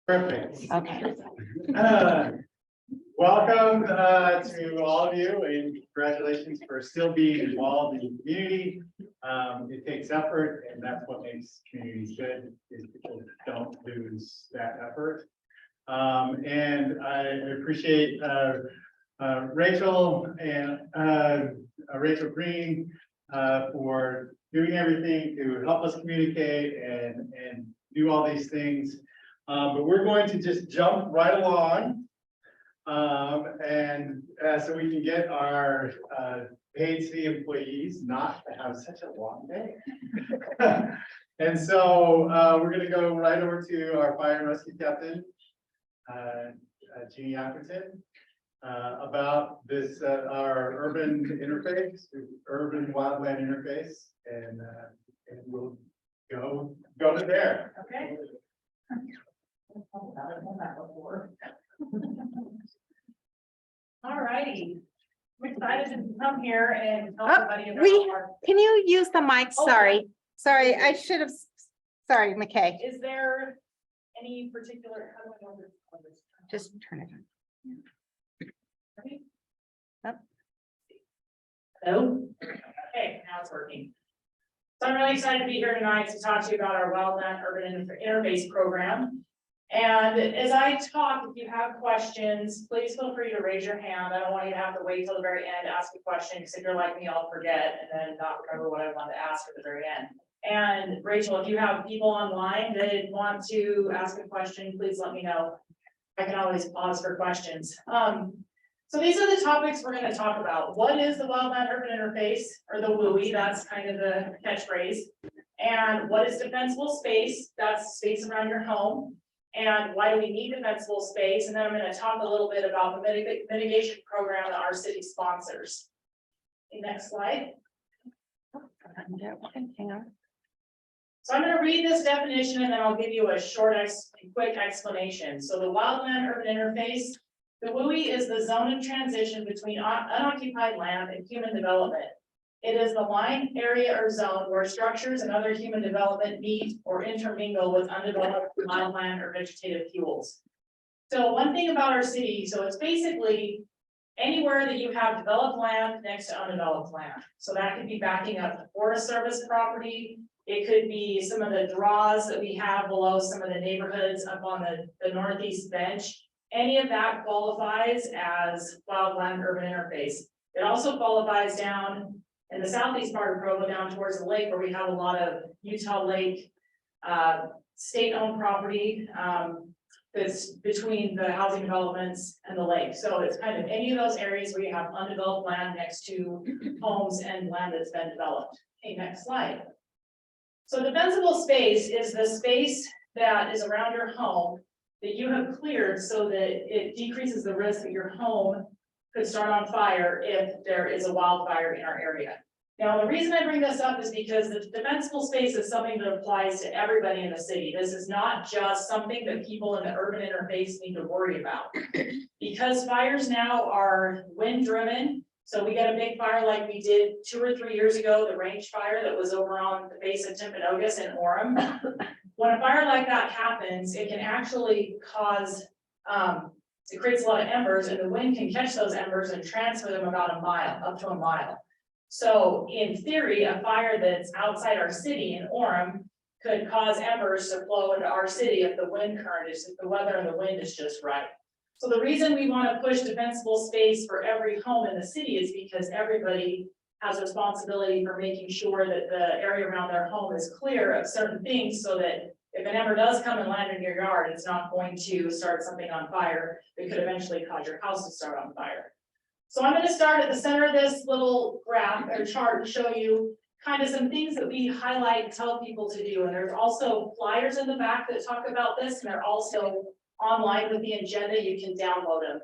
Perfect. Okay. Welcome to all of you, and congratulations for still being involved in the community. It takes effort, and that's what makes communities good, is people don't lose that effort. And I appreciate Rachel and Rachel Green for doing everything to help us communicate and do all these things. But we're going to just jump right along. So we can get our paid city employees not to have such a long day. And so we're going to go right over to our fire and rescue captain, Jeanie Atherton, about this our urban interface, urban wildland interface, and we'll go to there. Okay. All righty. I'm excited to come here and tell everybody about our. Can you use the mic? Oh, Sorry, I should have, sorry, McKay. Is there any particular? How do I know this? Just turn it on. Ready? Yep. Hello? Okay, now it's working. So I'm really excited to be here tonight to talk to you about our Wildland Urban Interface Program. And as I talk, if you have questions, please feel free to raise your hand. I don't want you to have to wait till the very end to ask a question, because if you're like me, I'll forget and then not remember what I want to ask at the very end. And Rachel, if you have people online that want to ask a question, please let me know. I can always pause for questions. So these are the topics we're going to talk about. What is the Wildland Urban Interface, or the WUI? That's kind of the catchphrase. And what is defensible space? That's space around your home. And why do we need defensible space? And then I'm going to talk a little bit about the mitigation program that our city sponsors. Okay, next slide. Hang on. So I'm going to read this definition and then I'll give you a short, quick explanation. So the Wildland Urban Interface, the WUI is the zone of transition between unoccupied land and human development. It is the line, area, or zone where structures and other human development meet or intermingle with undeveloped wildland or vegetative fuels. So one thing about our city, so it's basically anywhere that you have developed land next to undeveloped land. So that could be backing up the Forest Service property. It could be some of the draws that we have below some of the neighborhoods up on the northeast bench. Any of that qualifies as wildland urban interface. It also qualifies down in the southeast part of Provo, down towards the lake, where we have a lot of Utah Lake state-owned property that's between the housing developments and the lake. So it's kind of any of those areas where you have undeveloped land next to homes and land that's been developed. Okay, next slide. So defensible space is the space that is around your home that you have cleared so that it decreases the risk that your home could start on fire if there is a wildfire in our area. Now, the reason I bring this up is because the defensible space is something that applies to everybody in the city. This is not just something that people in the urban interface need to worry about. Because fires now are wind driven, so we get a big fire like we did 2 or 3 years ago, the range fire that was over on the base of Timpanogos in Orem. When a fire like that happens, it can actually cause it creates a lot of embers, and the wind can catch those embers and transfer them about a mile, up to a mile. So in theory, a fire that's outside our city in Orem could cause embers to flow into our city if the wind current is, if the weather and the wind is just right. So the reason we want to push defensible space for every home in the city is because everybody has responsibility for making sure that the area around their home is clear of certain things, so that if an ember does come and land in your yard, it's not going to start something on fire that could eventually cause your house to start on fire. So I'm going to start at the center of this little graph or chart and show you kind of some things that we highlight and tell people to do. And there's also flyers in the back that talk about this, and they're also online with the agenda. You can download them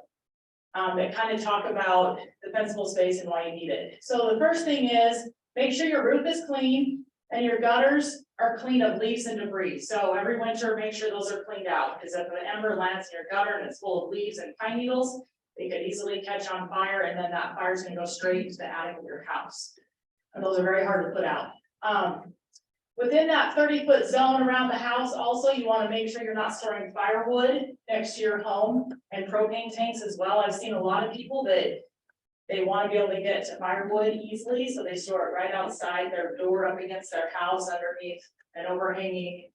that kind of talk about defensible space and why you need it. So the first thing is make sure your roof is clean and your gutters are clean of leaves and debris. So every winter, make sure those are cleaned out, because if an ember lands in your gutter and it's full of leaves and pine needles, they could easily catch on fire, and then that fire is going to go straight to the attic of your house. And those are very hard to put out. Within that 30-foot zone around the house, also, you want to make sure you're not storing firewood next to your home and propane tanks as well. I've seen a lot of people that they want to be able to get to firewood easily, so they store it right outside their door up against their house underneath an overhanging,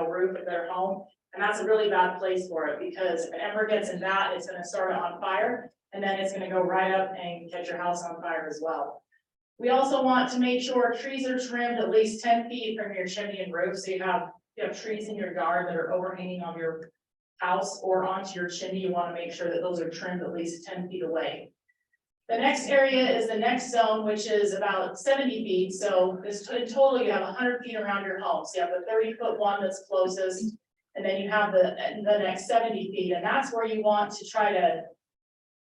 roof of their home. And that's a really bad place for it, because if it ever gets in that, it's gonna start it on fire, and then it's gonna go right up and catch your house on fire as well. We also want to make sure trees are trimmed at least 10 feet from your chimney and roof, so you have trees in your yard that are overhanging on your house or onto your chimney. You wanna make sure that those are trimmed at least 10 feet away. The next area is the next zone, which is about 70 feet, so this in total, you have 100 feet around your home. So you have the 30-foot one that's closest, and then you have the next 70 feet, and that's where you want to try to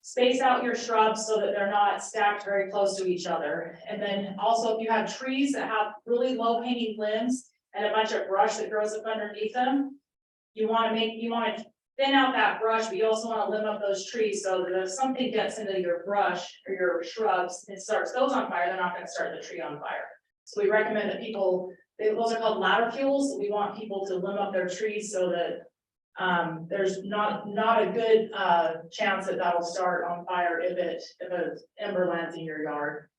space out your shrubs so that they're not stacked very close to each other. And then also, if you have trees that have really low hanging limbs and a bunch of brush that grows up underneath them, you want to thin out that brush, but you also want to limb up those trees so that if something gets into your brush or your shrubs and starts those on fire, they're not going to start the tree on fire. So we recommend that those are called ladder fuels. We want people to limb up their trees so that there's not a good chance that that'll start on fire if an ember lands in your yard.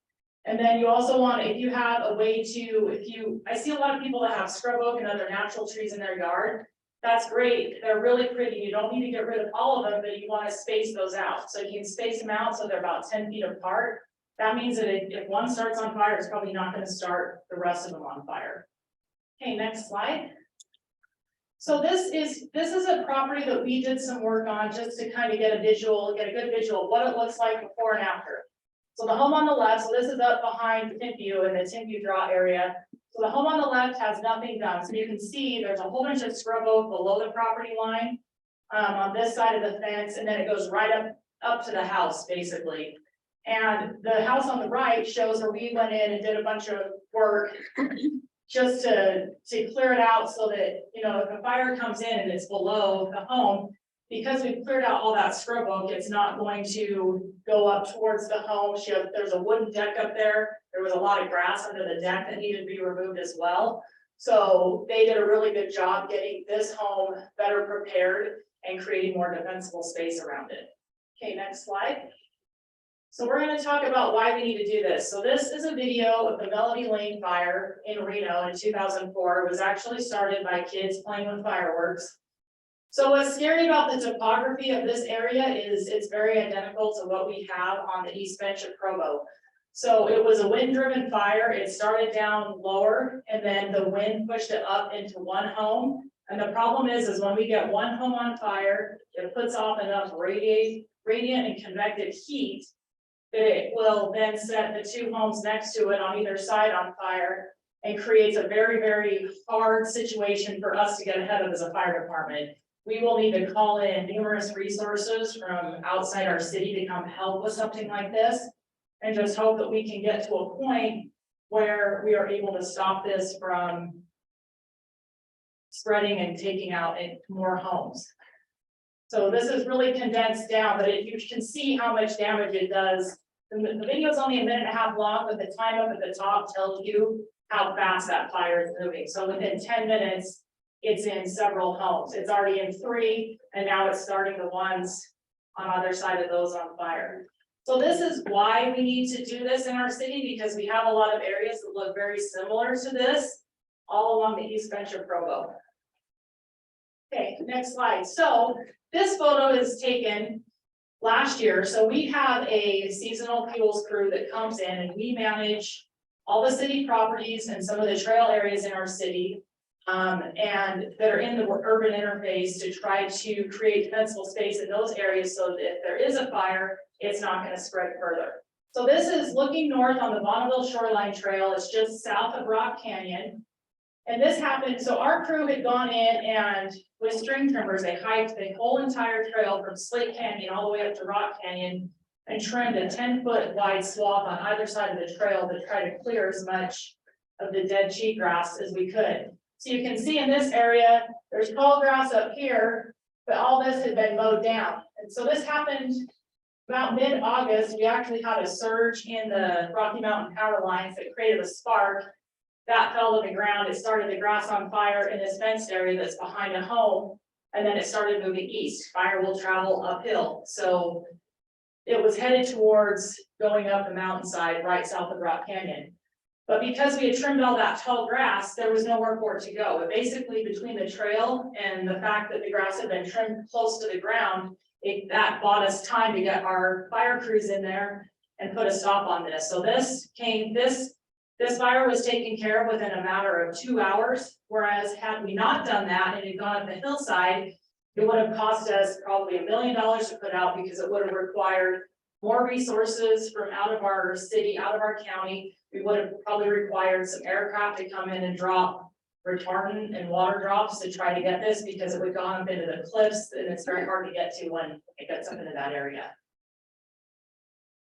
And then you also want, if you have a way to, I see a lot of people that have scrub oak and other natural trees in their yard. That's great. They're really pretty. You don't need to get rid of all of them, but you want to space those out. So you can space them out so they're about 10 feet apart. That means that if one starts on fire, it's probably not going to start the rest of them on fire. Okay, next slide. So this is a property that we did some work on just to kind of get a good visual of what it looks like before and after. So the home on the left, so this is up behind Timpview in the Timpview draw area. So the home on the left has nothing done. So you can see there's a whole bunch of scrub oak below the property line on this side of the fence, and then it goes right up to the house basically. And the house on the right shows where we went in and did a bunch of work just to clear it out so that, if a fire comes in and it's below the home, because we've cleared out all that scrub oak, it's not going to go up towards the home. There's a wooden deck up there. There was a lot of grass under the deck that needed to be removed as well. So they did a really good job getting this home better prepared and creating more defensible space around it. Okay, next slide. So we're going to talk about why we need to do this. So this is a video of the Melody Lane fire in Reno in 2004. It was actually started by kids playing with fireworks. So what's scary about the topography of this area is it's very identical to what we have on the east bench of Provo. So it was a wind-driven fire. It started down lower, and then the wind pushed it up into one home. And the problem is when we get one home on fire, it puts off enough radiant and convective heat that it will then set the two homes next to it on either side on fire and creates a very, very hard situation for us to get ahead of as a fire department. We will need to call in numerous resources from outside our city to come help with something like this, and just hope that we can get to a point where we are able to stop this from spreading and taking out more homes. So this is really condensed down, but you can see how much damage it does. The video is only a minute and a half long, but the time up at the top tells you how fast that fire is moving. So within 10 minutes, it's in several homes. It's already in 3, and now it's starting the ones on either side of those on fire. So this is why we need to do this in our city, because we have a lot of areas that look very similar to this all along the east bench of Provo. Okay, next slide. So this photo is taken last year. So we have a seasonal fuels crew that comes in, and we manage all the city properties and some of the trail areas in our city, and that are in the urban interface to try to create defensible space in those areas so that if there is a fire, it's not going to spread further. So this is looking north on the Bonneville Shoreline Trail. It's just south of Rock Canyon. And this happened, so our crew had gone in and with string trimmers, they hiked the whole entire trail from Slate Canyon all the way up to Rock Canyon and trimmed a 10-foot wide swath on either side of the trail to try to clear as much of the dead cheatgrass as we could. So you can see in this area, there's tall grass up here, but all this had been mowed down. And so this happened about mid-August. We actually had a surge in the Rocky Mountain power lines that created a spark that fell to the ground. It started the grass on fire in this fenced area that's behind a home. And then it started moving east. Fire will travel uphill. So it was headed towards going up the mountainside right south of Rock Canyon. But because we had trimmed all that tall grass, there was nowhere for it to go. But basically between the trail and the fact that the grass had been trimmed close to the ground, that bought us time to get our fire crews in there and put a stop on this. So this fire was taken care of within a matter of 2 hours. Whereas had we not done that and it had gone up the hillside, it would have cost us probably $1 million to put out because it would have required more resources from out of our city, out of our county. We would have probably required some aircraft to come in and drop retardant and water drops to try to get this because it would have gone up into the cliffs and it's very hard to get to when it gets up into that area.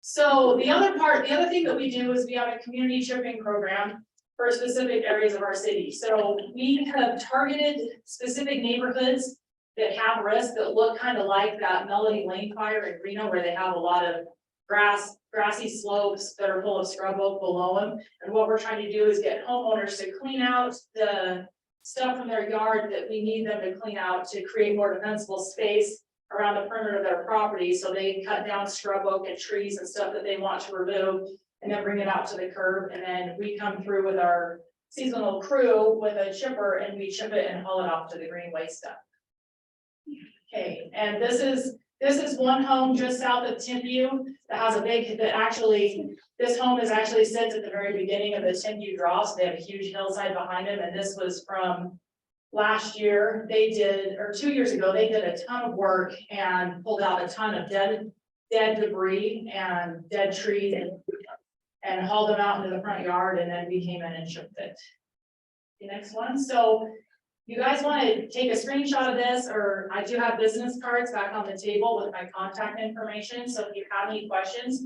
So the other thing that we do is we have a community chipping program for specific areas of our city. So we have targeted specific neighborhoods that have risks that look kind of like that Melody Lane fire in Reno, where they have a lot of grassy slopes that are full of scrub oak below them. And what we're trying to do is get homeowners to clean out the stuff from their yard that we need them to clean out to create more defensible space around the perimeter of their property. So they cut down scrub oak and trees and stuff that they want to remove and then bring it out to the curb. And then we come through with our seasonal crew with a chipper and we chip it and haul it off to the greenway stuff. Okay, and this is one home just south of Timpview that has a big, this home is actually sits at the very beginning of the Timpview draw, so they have a huge hillside behind them, and this was from last year. They did, or 2 years ago, they did a ton of work and pulled out a ton of dead debris and dead trees and hauled them out into the front yard, and then we came in and shipped it. The next one, so you guys want to take a screenshot of this, or I do have business cards back on the table with my contact information. So if you have any questions,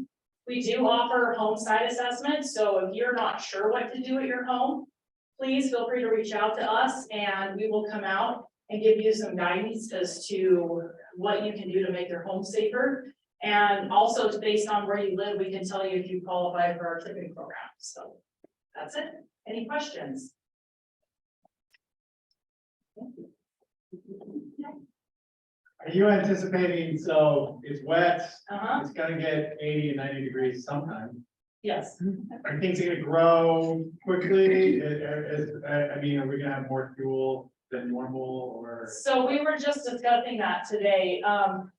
we do offer home site assessments. So if you're not sure what to do at your home, please feel free to reach out to us and we will come out and give you some guidance as to what you can do to make your home safer. And also based on where you live, we can tell you if you qualify for our chipping program. So that's it. Any questions? Are you anticipating, so it's wet, Uh-huh. it's gonna get 80 and 90 degrees sometime. Yes. Are things gonna grow quickly? I mean, are we gonna have more fuel than normal or? So we were just discussing that today.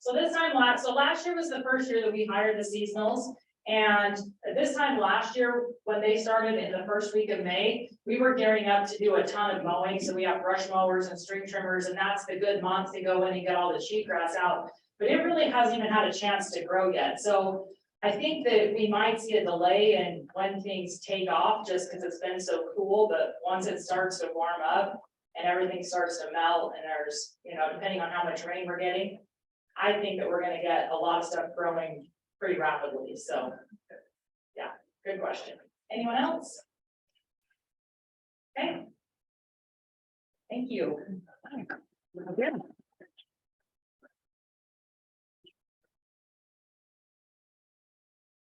So last year was the first year that we hired the seasonals. And this time last year, when they started in the first week of May, we were gearing up to do a ton of mowing. So we have brush mowers and string trimmers, and that's the good month to go in and get all the cheatgrass out. But it really hasn't even had a chance to grow yet. So I think that we might see a delay in when things take off just because it's been so cool. But once it starts to warm up and everything starts to melt and there's, depending on how much rain we're getting, I think that we're going to get a lot of stuff growing pretty rapidly. So yeah, good question. Anyone else? Okay. Thank you.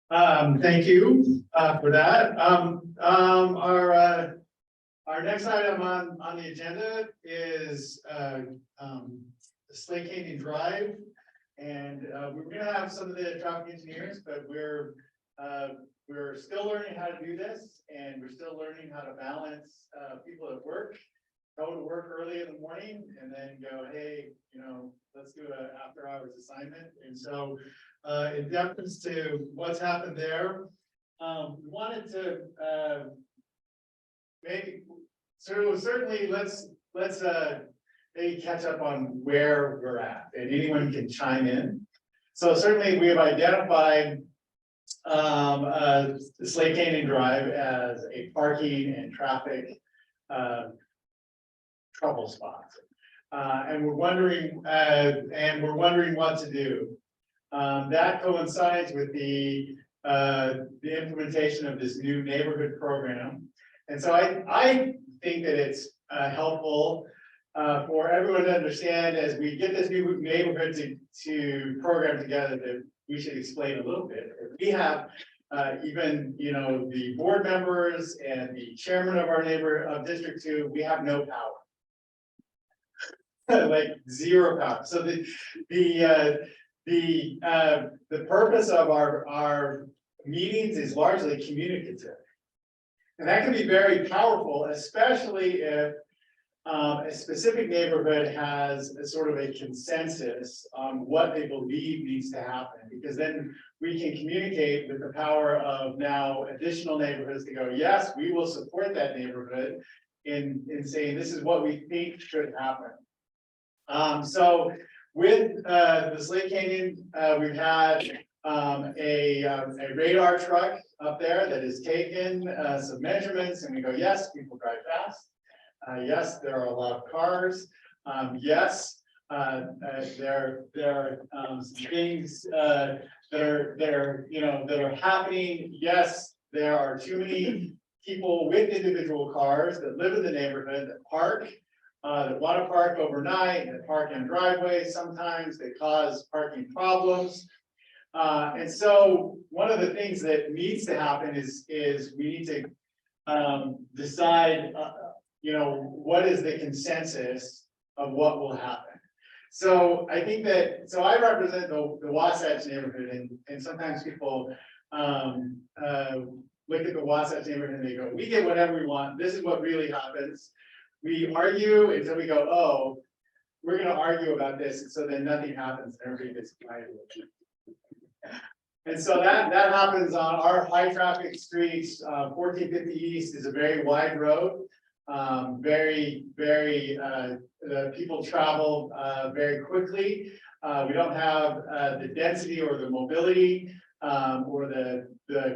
Thank you for that. Our next item on the agenda is Slate Canyon Drive. And we're gonna have some of the traffic engineers, but we're still learning how to do this, and we're still learning how to balance people at work, go to work early in the morning, and then go, hey, let's do an after hours assignment. And so in deference to what's happened there, we wanted to certainly let's maybe catch up on where we're at, and anyone can chime in. So certainly we have identified Slate Canyon Drive as a parking and traffic trouble spot. And we're wondering what to do. That coincides with the implementation of this new neighborhood program. And so I think that it's helpful for everyone to understand as we get this new neighborhood to program together that we should explain a little bit. We have even, you know, the board members and the chairman of our District 2, we have no power. Like zero power. So the purpose of our meetings is largely communicative. And that can be very powerful, especially if a specific neighborhood has a sort of a consensus on what they believe needs to happen, because then we can communicate with the power of now additional neighborhoods to go, yes, we will support that neighborhood in saying this is what we think should happen. So with the Slate Canyon, we've had a radar truck up there that has taken some measurements, and we go, yes, people drive fast. Yes, there are a lot of cars. Yes, there are some things that are happening. Yes, there are too many people with individual cars that live in the neighborhood that park. That want to park overnight, that park in driveways. Sometimes they cause parking problems. And so one of the things that needs to happen is we need to decide, what is the consensus of what will happen. So I think that, so I represent the Wasatch neighborhood, and sometimes people look at the Wasatch neighborhood and they go, we get whatever we want. This is what really happens. We argue until we go, oh, we're going to argue about this, and so then nothing happens, and everybody gets quiet. And so that happens on our high traffic streets. 1450 East is a very wide road. People travel very quickly. We don't have the density or the mobility or the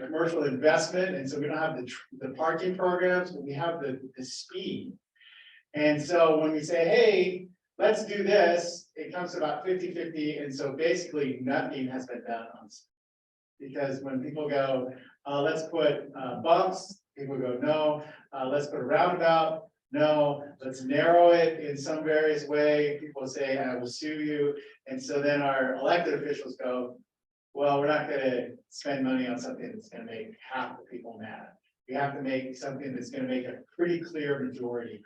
commercial investment, and so we don't have the parking programs, but we have the speed. And so when we say, hey, let's do this, it comes to about 50-50. And so basically nothing has been done on this. Because when people go, let's put bumps, people go, no, let's put a roundabout, no, let's narrow it in some various way. People say, I will sue you. And so then our elected officials go, well, we're not going to spend money on something that's going to make half the people mad. We have to make something that's going to make a pretty clear majority.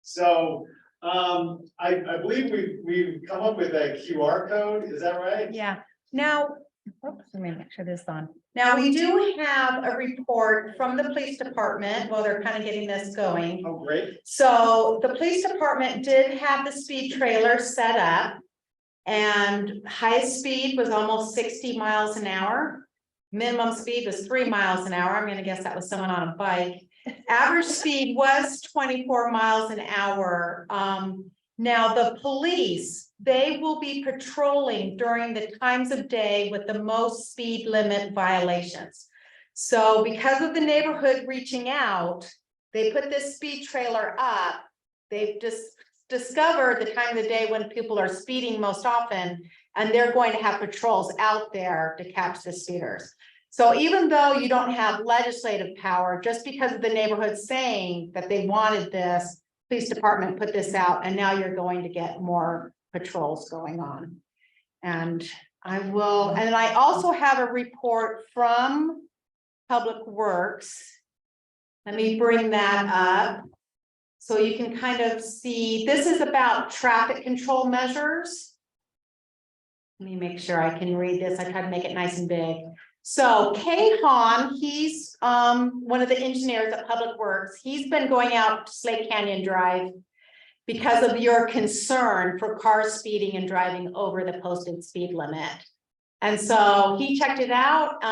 So I believe we've come up with a QR code. Is that right? Yeah. Now, oops, let me make sure this is on. Now, we do have a report from the police department. Well, they're kind of getting this going. Oh, great. So the police department did have the speed trailer set up, and highest speed was almost 60 miles an hour. Minimum speed was 3 miles an hour. I'm going to guess that was someone on a bike. Average speed was 24 miles an hour. Now the police, they will be patrolling during the times of day with the most speed limit violations. So because of the neighborhood reaching out, they put this speed trailer up. They've just discovered the time of the day when people are speeding most often, and they're going to have patrols out there to catch the speeders. So even though you don't have legislative power, just because of the neighborhood saying that they wanted this, police department put this out, and now you're going to get more patrols going on. And I also have a report from Public Works. Let me bring that up so you can kind of see. This is about traffic control measures. Let me make sure I can read this. I try to make it nice and big. So Kay Hahn, he's one of the engineers at Public Works. He's been going out to Slate Canyon Drive because of your concern for cars speeding and driving over the posted speed limit. And so he checked it out.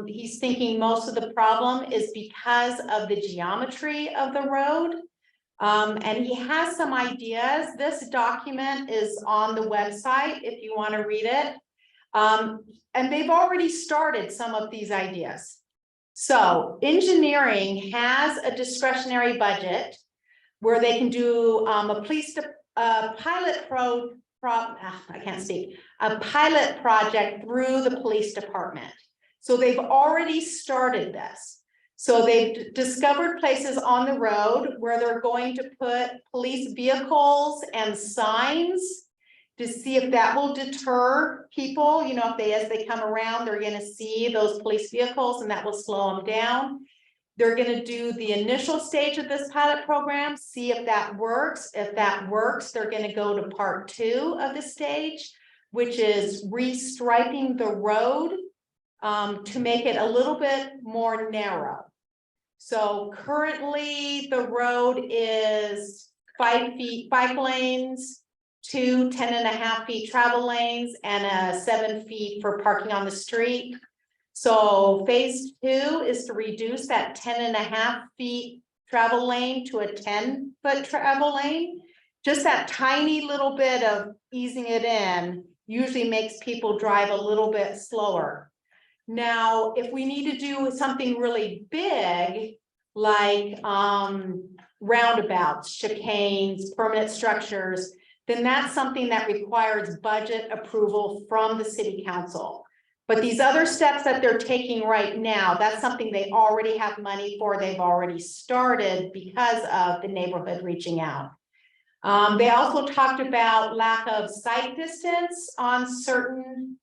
He's thinking most of the problem is because of the geometry of the road. And he has some ideas. This document is on the website if you want to read it. And they've already started some of these ideas. So engineering has a discretionary budget where they can do a pilot project through the police department. So they've already started this. So they've discovered places on the road where they're going to put police vehicles and signs to see if that will deter people, you know, if they, as they come around, they're gonna see those police vehicles and that will slow them down. They're gonna do the initial stage of this pilot program, see if that works. If that works, they're gonna go to part 2 of the stage, which is restriping the road to make it a little bit more narrow. So currently the road is 5 feet, 5 lanes, 2 10.5 feet travel lanes, and 7 feet for parking on the street. So phase 2 is to reduce that 10.5 feet travel lane to a 10-foot travel lane. Just that tiny little bit of easing it in usually makes people drive a little bit slower. Now, if we need to do something really big, like roundabouts, chicanes, permanent structures, then that's something that requires budget approval from the city council. But these other steps that they're taking right now, that's something they already have money for. They've already started because of the neighborhood reaching out. They also talked about lack of sight distance on certain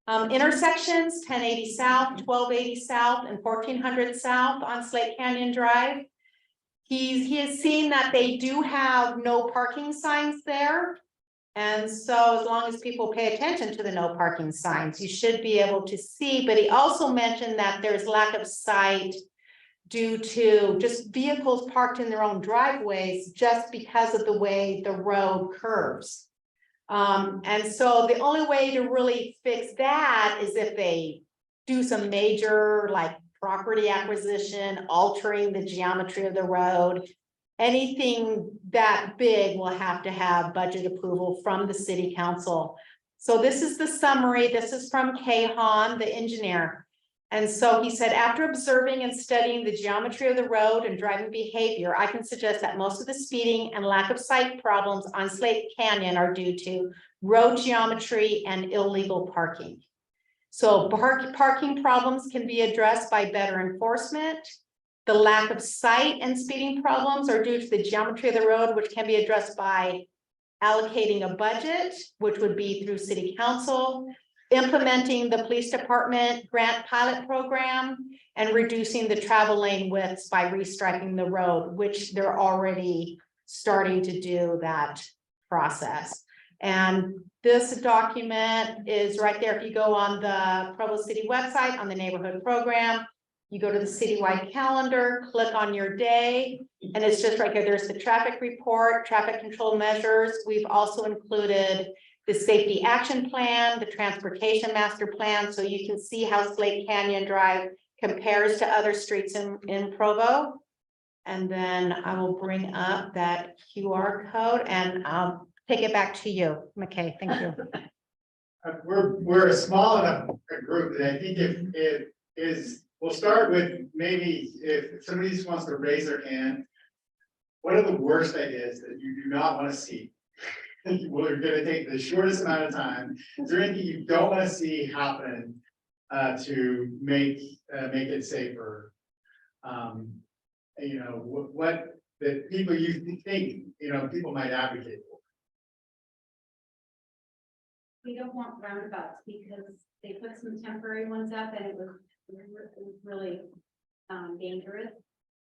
intersections, 1080 South, 1280 South, and 1400 South on Slate Canyon Drive. He has seen that they do have no parking signs there. And so as long as people pay attention to the no parking signs, you should be able to see. But he also mentioned that there's lack of sight due to just vehicles parked in their own driveways just because of the way the road curves. And so the only way to really fix that is if they do some major like property acquisition, altering the geometry of the road. Anything that big will have to have budget approval from the city council. So this is the summary. This is from Kahan, the engineer. And so he said, after observing and studying the geometry of the road and driving behavior, I can suggest that most of the speeding and lack of sight problems on Slate Canyon are due to road geometry and illegal parking. So parking problems can be addressed by better enforcement. The lack of sight and speeding problems are due to the geometry of the road, which can be addressed by allocating a budget, which would be through city council, implementing the police department grant pilot program, and reducing the travel lane widths by restriping the road, which they're already starting to do that process. And this document is right there. If you go on the Provo City website on the neighborhood program, you go to the citywide calendar, click on your day, and it's just right there. There's the traffic report, traffic control measures. We've also included the safety action plan, the transportation master plan, so you can see how Slate Canyon Drive compares to other streets in Provo. And then I will bring up that QR code and I'll take it back to you, McKay. Thank you. We're a small enough group that I think if it is, we'll start with maybe if somebody just wants to raise their hand. What are the worst ideas that you do not want to see? Well, you're gonna take the shortest amount of time. Is there anything you don't want to see happen to make it safer? You know, what that people you think, you know, people might advocate for. We don't want roundabouts because they put some temporary ones up and it was really dangerous.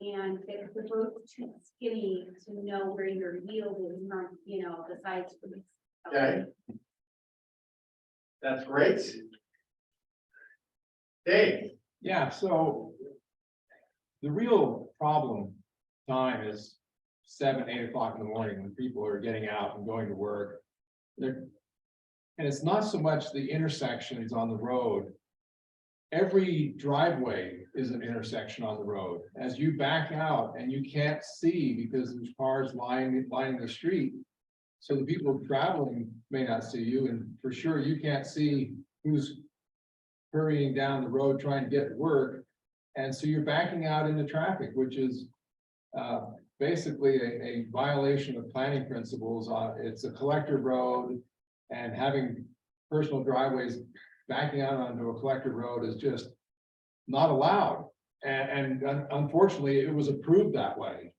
And if the road's too skinny to know where your yield is, not, you know, the sides. Okay. That's great. Dave. Yeah, so the real problem time is 7, 8 o'clock in the morning when people are getting out and going to work. And it's not so much the intersections on the road. Every driveway is an intersection on the road. As you back out and you can't see because there's cars lining the street. So the people traveling may not see you, and for sure you can't see who's hurrying down the road trying to get to work. And so you're backing out into traffic, which is basically a violation of planning principles. It's a collector road, and having personal driveways backing out onto a collector road is just not allowed. And unfortunately, it was approved that way.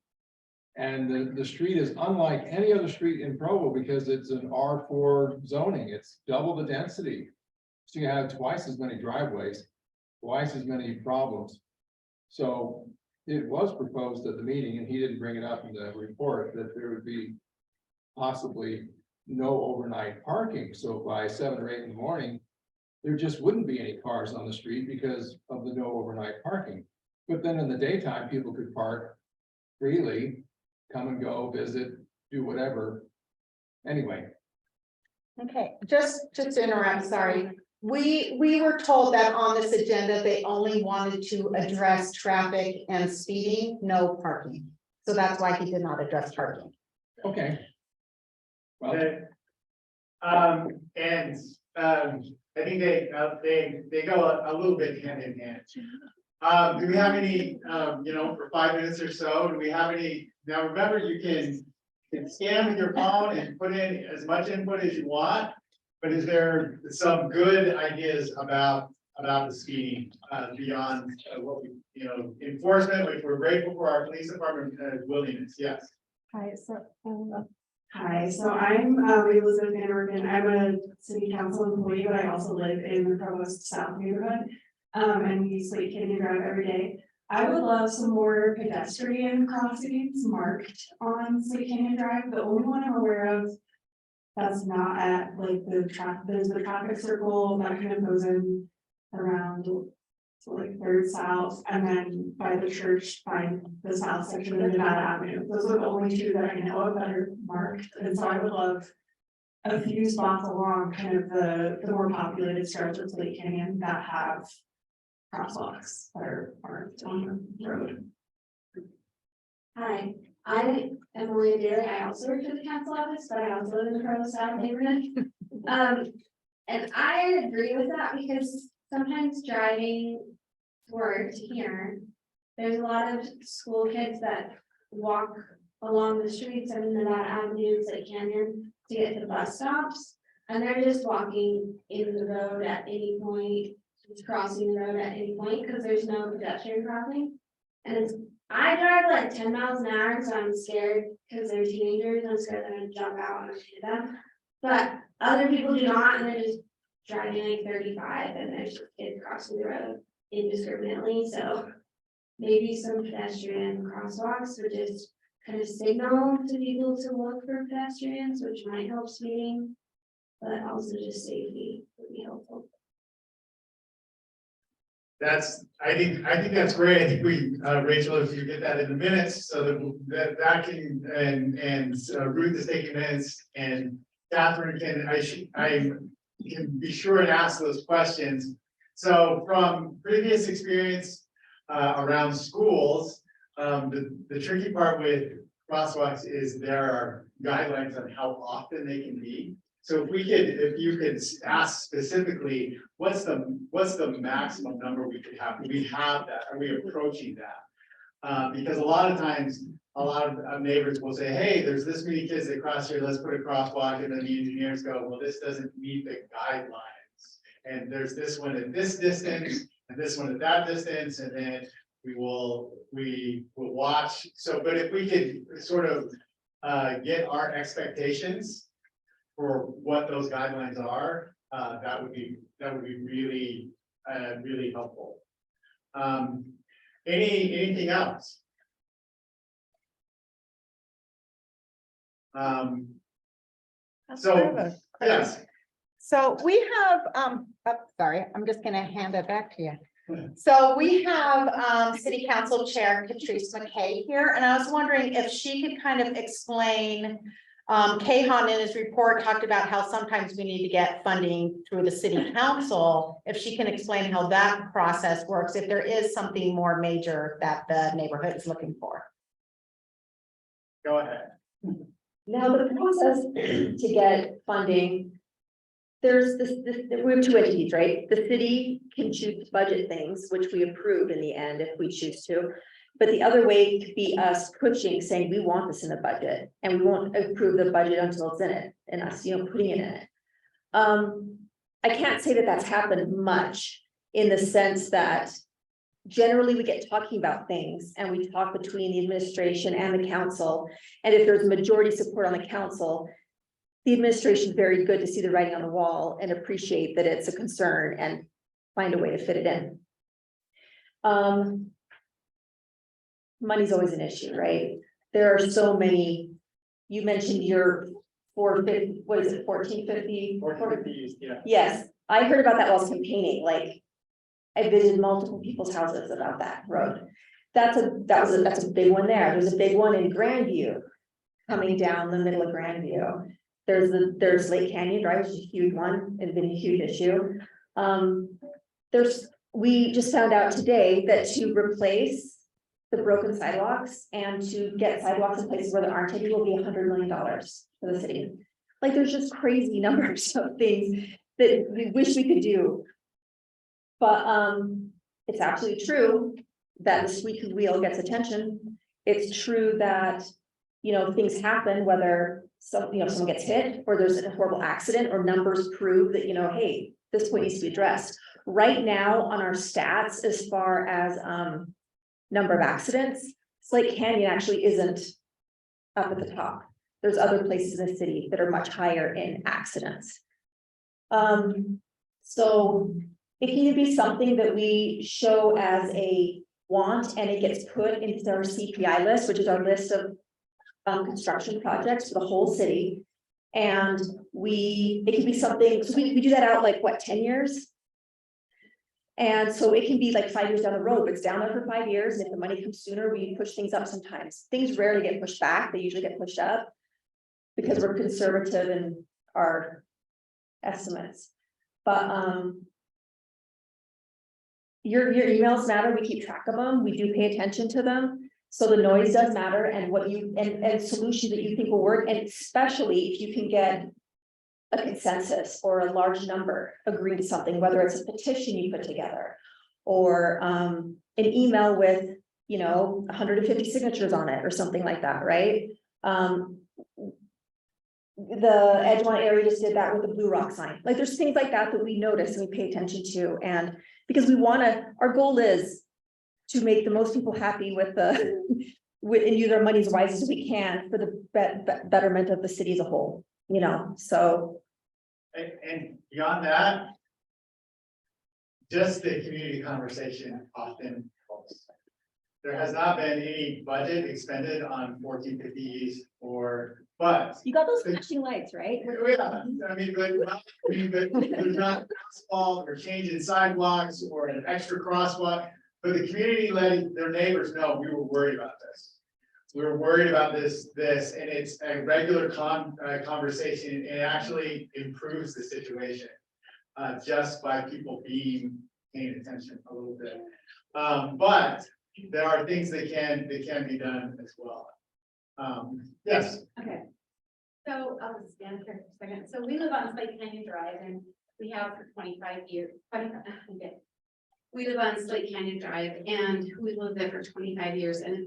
And the street is unlike any other street in Provo because it's an R4 zoning. It's double the density. So you have twice as many driveways, twice as many problems. So it was proposed at the meeting, and he didn't bring it up in the report, that there would be possibly no overnight parking. So by 7 or 8 in the morning, there just wouldn't be any cars on the street because of the no overnight parking. But then in the daytime, people could park freely, come and go, visit, do whatever. Anyway, Okay, just to interrupt, sorry. We were told that on this agenda, they only wanted to address traffic and speeding, no parking. So that's why he did not address parking. okay. Well, Okay. I think they go a little bit hand in hand. Do we have any, for 5 minutes or so, do we have any, now remember, you can scan with your phone and put in as much input as you want. But is there some good ideas about the speeding, beyond what we, enforcement, which we're grateful for our police department willingness, yes. Hi, so I'm Elizabeth Van Orgen. I'm a city council employee, but I also live in the Provost South neighborhood. And use Slate Canyon Drive every day. I would love some more pedestrian crossings marked on Slate Canyon Drive. The only one I'm aware of that's not at like there's the traffic circle that kind of goes in around like 3rd South, and then by the church by the south section of Nevada Avenue. Those are the only 2 that I know of that are marked, and so I would love a few spots along kind of the more populated stretch of Slate Canyon that have crosswalks that are marked on the road. Hi, I am Maria Daly. I also work for the council office, but I also live in the Provost South neighborhood. And I agree with that because sometimes driving to work to here, there's a lot of school kids that walk along the streets of Nevada Avenue, Slate Canyon, to get to the bus stops. And they're just walking in the road at any point, just crossing the road at any point, because there's no pedestrian crossing. And I drive like 10 miles an hour, so I'm scared because they're teenagers. I'm scared they're gonna jump out and shoot them. But other people do not, and they're just driving like 35, and there's just kids crossing the road indiscriminately. So maybe some pedestrian crosswalks would just kind of signal to people to look for pedestrians, which might help speeding, but also just safety would be helpful. I think that's great. I think we, Rachel, if you get that in the minutes, so that can, and Ruth is taking minutes, and Catherine I can be sure and ask those questions. So from previous experience around schools, the tricky part with crosswalks is there are guidelines on how often they can be. So if you could ask specifically, what's the maximum number we could have? Do we have that? Are we approaching that? Because a lot of times, a lot of neighbors will say, hey, there's this many kids that cross here, let's put a crosswalk, and then the engineers go, well, this doesn't meet the guidelines. And there's this one at this distance, and this one at that distance, and then we will watch. So, but if we could sort of get our expectations for what those guidelines are, that would be really, really helpful. Anything else? So, yes. So we have, sorry, I'm just gonna hand it back to you. So we have City Council Chair Patrice McKay here, and I was wondering if she could kind of explain. Kahan in his report talked about how sometimes we need to get funding through the city council. If she can explain how that process works, if there is something more major that the neighborhood is looking for. Go ahead. Now, the process to get funding, there's we have 2 entities, right? The city can choose to budget things, which we approve in the end if we choose to. But the other way could be us pushing, saying we want this in the budget, and we won't approve the budget until it's in it, and us, putting it in it. I can't say that that's happened much in the sense that generally we get talking about things and we talk between the administration and the council. And if there's majority support on the council, the administration is very good to see the writing on the wall and appreciate that it's a concern and find a way to fit it in. Money's always an issue, right? There are so many, you mentioned your 450, what is it, 1450? 450, yeah. Yes, I heard about that while I was campaigning, like, I visited multiple people's houses about that road. That's a big one there. There's a big one in Grandview, coming down the middle of Grandview. There's Slate Canyon Drive, which is a huge one, it's been a huge issue. We just found out today that to replace the broken sidewalks and to get sidewalks in places where there aren't any will be $100 million for the city. Like, there's just crazy numbers of things that we wish we could do. But it's absolutely true that the squeaky wheel gets attention. It's true that, you know, things happen, whether someone gets hit or there's a horrible accident or numbers prove that, you know, hey, this point needs to be addressed. Right now on our stats, as far as number of accidents, Slate Canyon actually isn't up at the top. There's other places in the city that are much higher in accidents. So it can be something that we show as a want, and it gets put into our CPI list, which is our list of construction projects for the whole city. And it can be something, so we do that out like what, 10 years? And so it can be like 5 years down the road, but it's down there for 5 years. And if the money comes sooner, we push things up sometimes. Things rarely get pushed back. They usually get pushed up because we're conservative in our estimates. But your emails matter. We keep track of them. We do pay attention to them. So the noise does matter, and what you and solutions that you think will work, and especially if you can get a consensus or a large number agreeing to something, whether it's a petition you put together or an email with, you know, 150 signatures on it or something like that, right? The Edgemont area just did that with the Blue Rock sign. Like, there's things like that that we notice and we pay attention to, and because we want to, our goal is to make the most people happy with and use our money as wise as we can for the betterment of the city as a whole, you know, so. And beyond that, just the community conversation often helps. There has not been any budget expended on 1450s but. You got those flashing lights, right? Yeah, I mean, but there's not asphalt or changing sidewalks or an extra crosswalk, but the community letting their neighbors know we were worried about this. We were worried about this, and it's a regular conversation, and it actually improves the situation just by people paying attention a little bit. But there are things that can be done as well. Yes. Okay. So I'll just stand here for a second. So we live on Slate Canyon Drive, and we have for 25 years. We live on Slate Canyon Drive, and we lived there for 25 years, and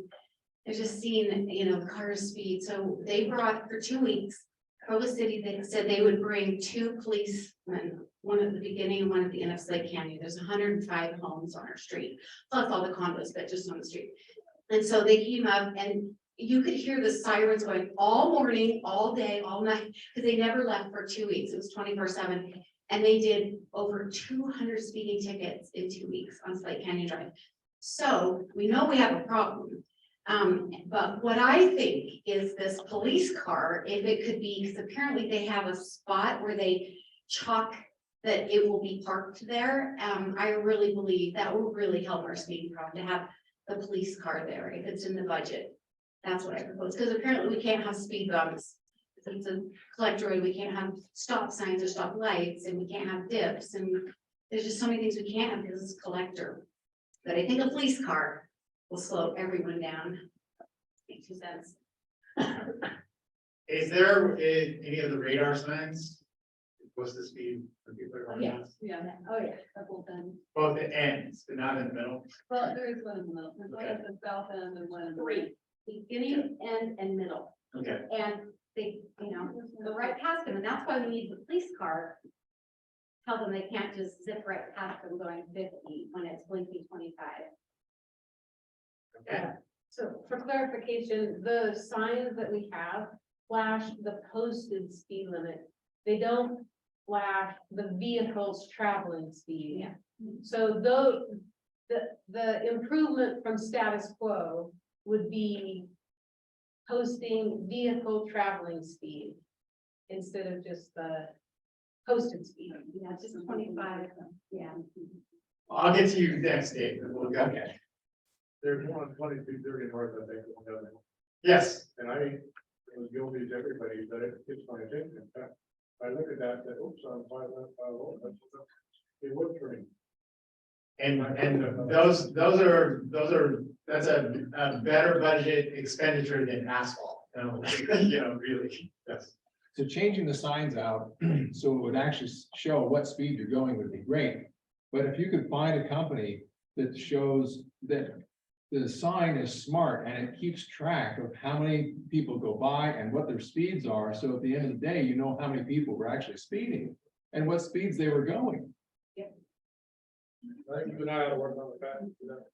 I've just seen, you know, cars speed. So they brought for 2 weeks, Provo City, they said they would bring 2 policemen, one at the beginning and one at the end of Slate Canyon. There's 105 homes on our street, plus all the condos, but just on the street. And so they came up, and you could hear the sirens going all morning, all day, all night, because they never left for 2 weeks. It was 24/7. And they did over 200 speeding tickets in 2 weeks on Slate Canyon Drive. So we know we have a problem. But what I think is this police car, if it could be, because apparently they have a spot where they chalk that it will be parked there. I really believe that will really help our speeding problem to have the police car there if it's in the budget. That's what I propose, because apparently we can't have speed bumps. It's a collector road, we can't have stop signs or stop lights, and we can't have dips, and there's just so many things we can't have because it's a collector. But I think a police car will slow everyone down. Makes 2 cents. Is there any of the radar signs? What's the speed for people? Yeah. Oh, yeah, that's all done. Both the ends, but not in the middle. Well, there is one in the middle. There's one at the south end and one in the 3. Beginning, end, and middle. Okay. And they, you know, go right past them, and that's why we need the police car. Tell them they can't just zip right past them going 50 when it's blinking 25. Okay, So for clarification, the signs that we have flash the posted speed limit. They don't flash the vehicle's traveling speed. Yeah. So though, the improvement from status quo would be posting vehicle traveling speed instead of just the posted speed. Yeah, just 25, yeah. I'll get to you next, Dave. We'll go. Okay. There's one on 2230 north, I think, one down there. Yes, And I was guilty as everybody, but it gets my attention. I look at that, that, oops, I'm 550, it would turn. and that's a better budget expenditure than asphalt, you know, really, yes. So changing the signs out, so it would actually show what speed you're going would be great. But if you could find a company that shows that the sign is smart and it keeps track of how many people go by and what their speeds are, so at the end of the day, you know how many people were actually speeding and what speeds they were going. I keep an eye on working on the back, you know.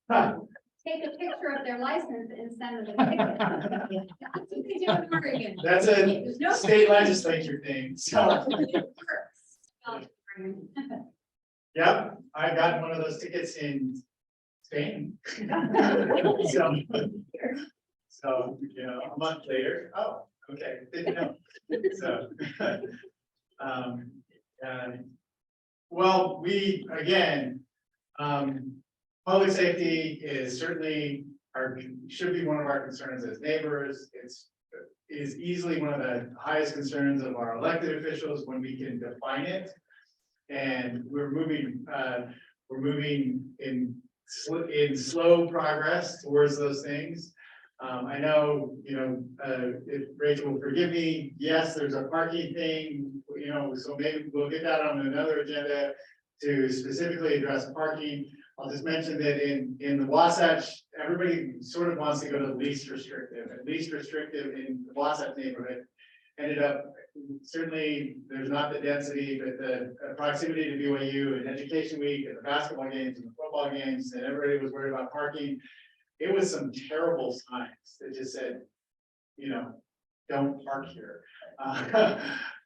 Huh. Take a picture of their license and send them a ticket. That's what they do in Oregon. That's a There's no- state legislature thing, so, It works. yeah, I got one of those tickets in Spain. So, you know, a month later, oh, okay, didn't know, so. Well, we, again, public safety is certainly should be one of our concerns as neighbors. Is easily one of the highest concerns of our elected officials when we can define it. And we're moving in slow progress towards those things. I know, if Rachel will forgive me, yes, there's a parking thing, so maybe we'll get that on another agenda to specifically address parking. I'll just mention that in the Wasatch, everybody sort of wants to go to least restrictive, and least restrictive in the Wasatch neighborhood ended up, certainly, there's not the density, but the proximity to BYU and Education Week and the basketball games and the football games, and everybody was worried about parking. It was some terrible signs that just said, don't park here.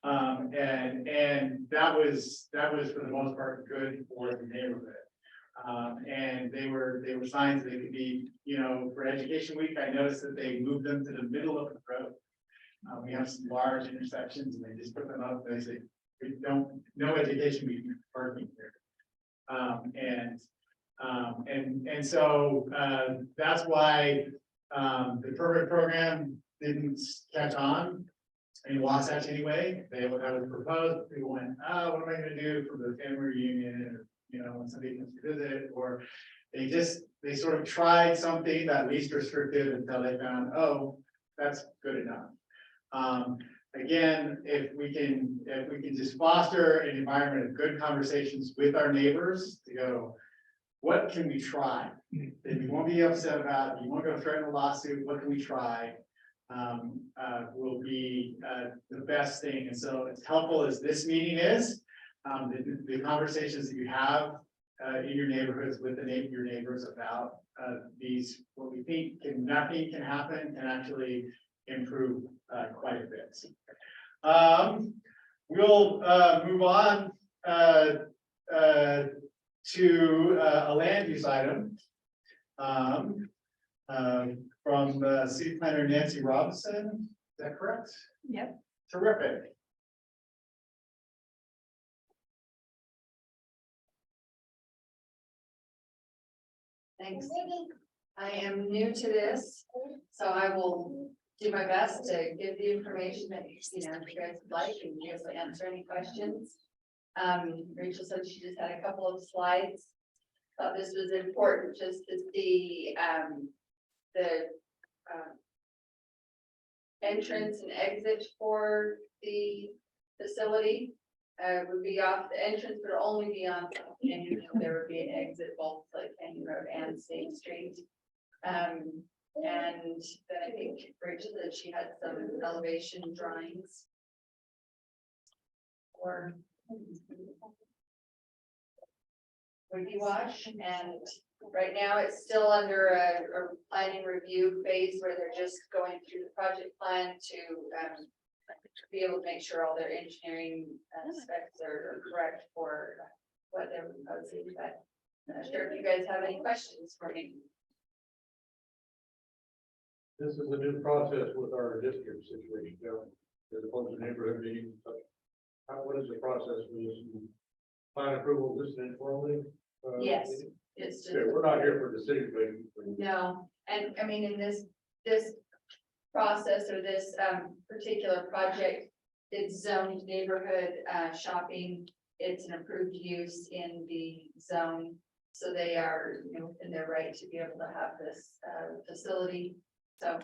And that was for the most part good for the neighborhood. And they were signs that could be, for Education Week, I noticed that they moved them to the middle of the road. We have some large intersections and they just put them up, they say, no Education Week parking here. And so that's why the permit program didn't catch on in Wasatch anyway. That was proposed, people went, oh, what am I gonna do for the family reunion, or when somebody comes to visit, or they sort of tried something that least restrictive until they found, oh, that's good enough. Again, if we can just foster an environment of good conversations with our neighbors to go, what can we try that you won't be upset about, you won't go threaten a lawsuit, what can we try? Will be the best thing. And so as helpful as this meeting is, the conversations that you have in your neighborhoods with your neighbors about these, what we think nothing can happen, can actually improve quite a bit. We'll move on to a land use item from City Planner Nancy Robison. Is that correct? Yep. Terrific. Thanks. I am new to this, so I will do my best to give the information that you guys would like and be able to answer any questions. Rachel said she just had a couple of slides. Thought this was important just to see the entrance and exit for the facility. Would be off the entrance, but only be on Slate Canyon. There would be an exit both Slate Canyon Road and State Street. And then I think Rachel said she had some elevation drawings. Or Wiggy Wash, and right now it's still under a planning review phase where they're just going through the project plan to be able to make sure all their engineering specs are correct for what they're proposing, but I'm not sure if you guys have any questions for me. This is a new process with our district situation, as opposed to neighborhood meetings. What is the process for this? Plan approval, this is informally? Yes, it's just. Okay, we're not here for decision making. No, and I mean, in this process or this particular project, it's zoned neighborhood shopping. It's an approved use in the zone. So they are, you know, within their right to be able to have this facility. So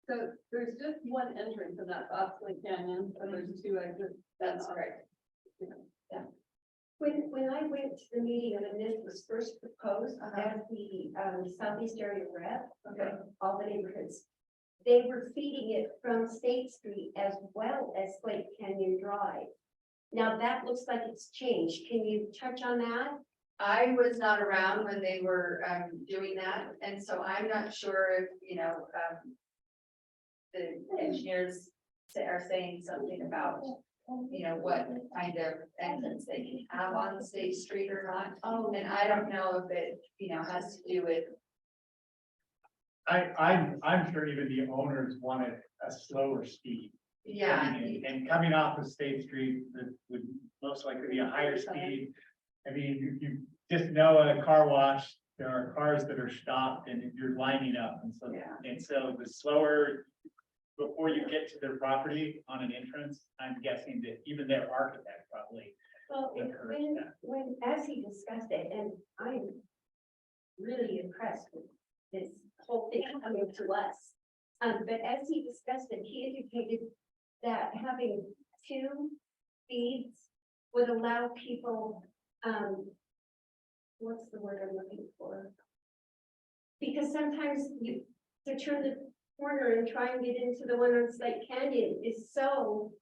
there's just one entrance in that Slate Canyon, and there's two exits. that's correct. When I went to the meeting when this was first proposed as the Southeast Area Rep, Okay. all the neighborhoods, they were feeding it from State Street as well as Slate Canyon Drive. Now that looks like it's changed. Can you touch on that? I was not around when they were doing that, and so I'm not sure if, you know, the engineers are saying something about, you know, what kind of entrance they can have on State Street or not. Oh, And I don't know if it, you know, has to do with, I'm sure even the owners wanted a slower speed. yeah, And coming off of State Street, that would most likely be a higher speed. I mean, you just know at a car wash, there are cars that are stopped and you're lining up, and so the slower. Before you get to their property on an entrance, I'm guessing that even their architect probably. well, encouraged that. when, as he discussed it, and I'm really impressed with this whole thing coming to us. But as he discussed it, he indicated that having two speeds would allow people, what's the word I'm looking for? Because sometimes to turn the corner and try and get into the one on Slate Canyon is so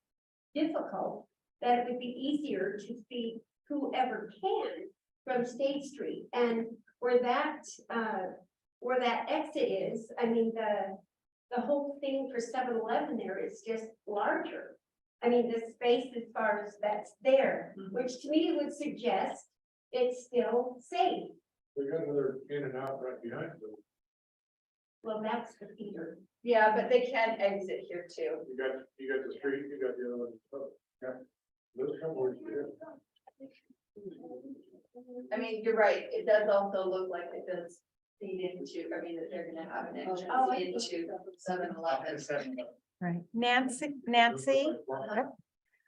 difficult that it would be easier to speed whoever can from State Street. And where that exit is, I mean, the whole thing for 7-Eleven there is just larger. I mean, the space as far as that's there, which to me would suggest it's still safe. We got another in and out right behind them. Well, that's the feeder. yeah, but they can exit here too. You got the street, you got the other one. Oh, yeah. Those come where you I mean, you're right, it does also look like it does feed into, I mean, that they're gonna have an entrance into 7-Eleven. Right. Nancy,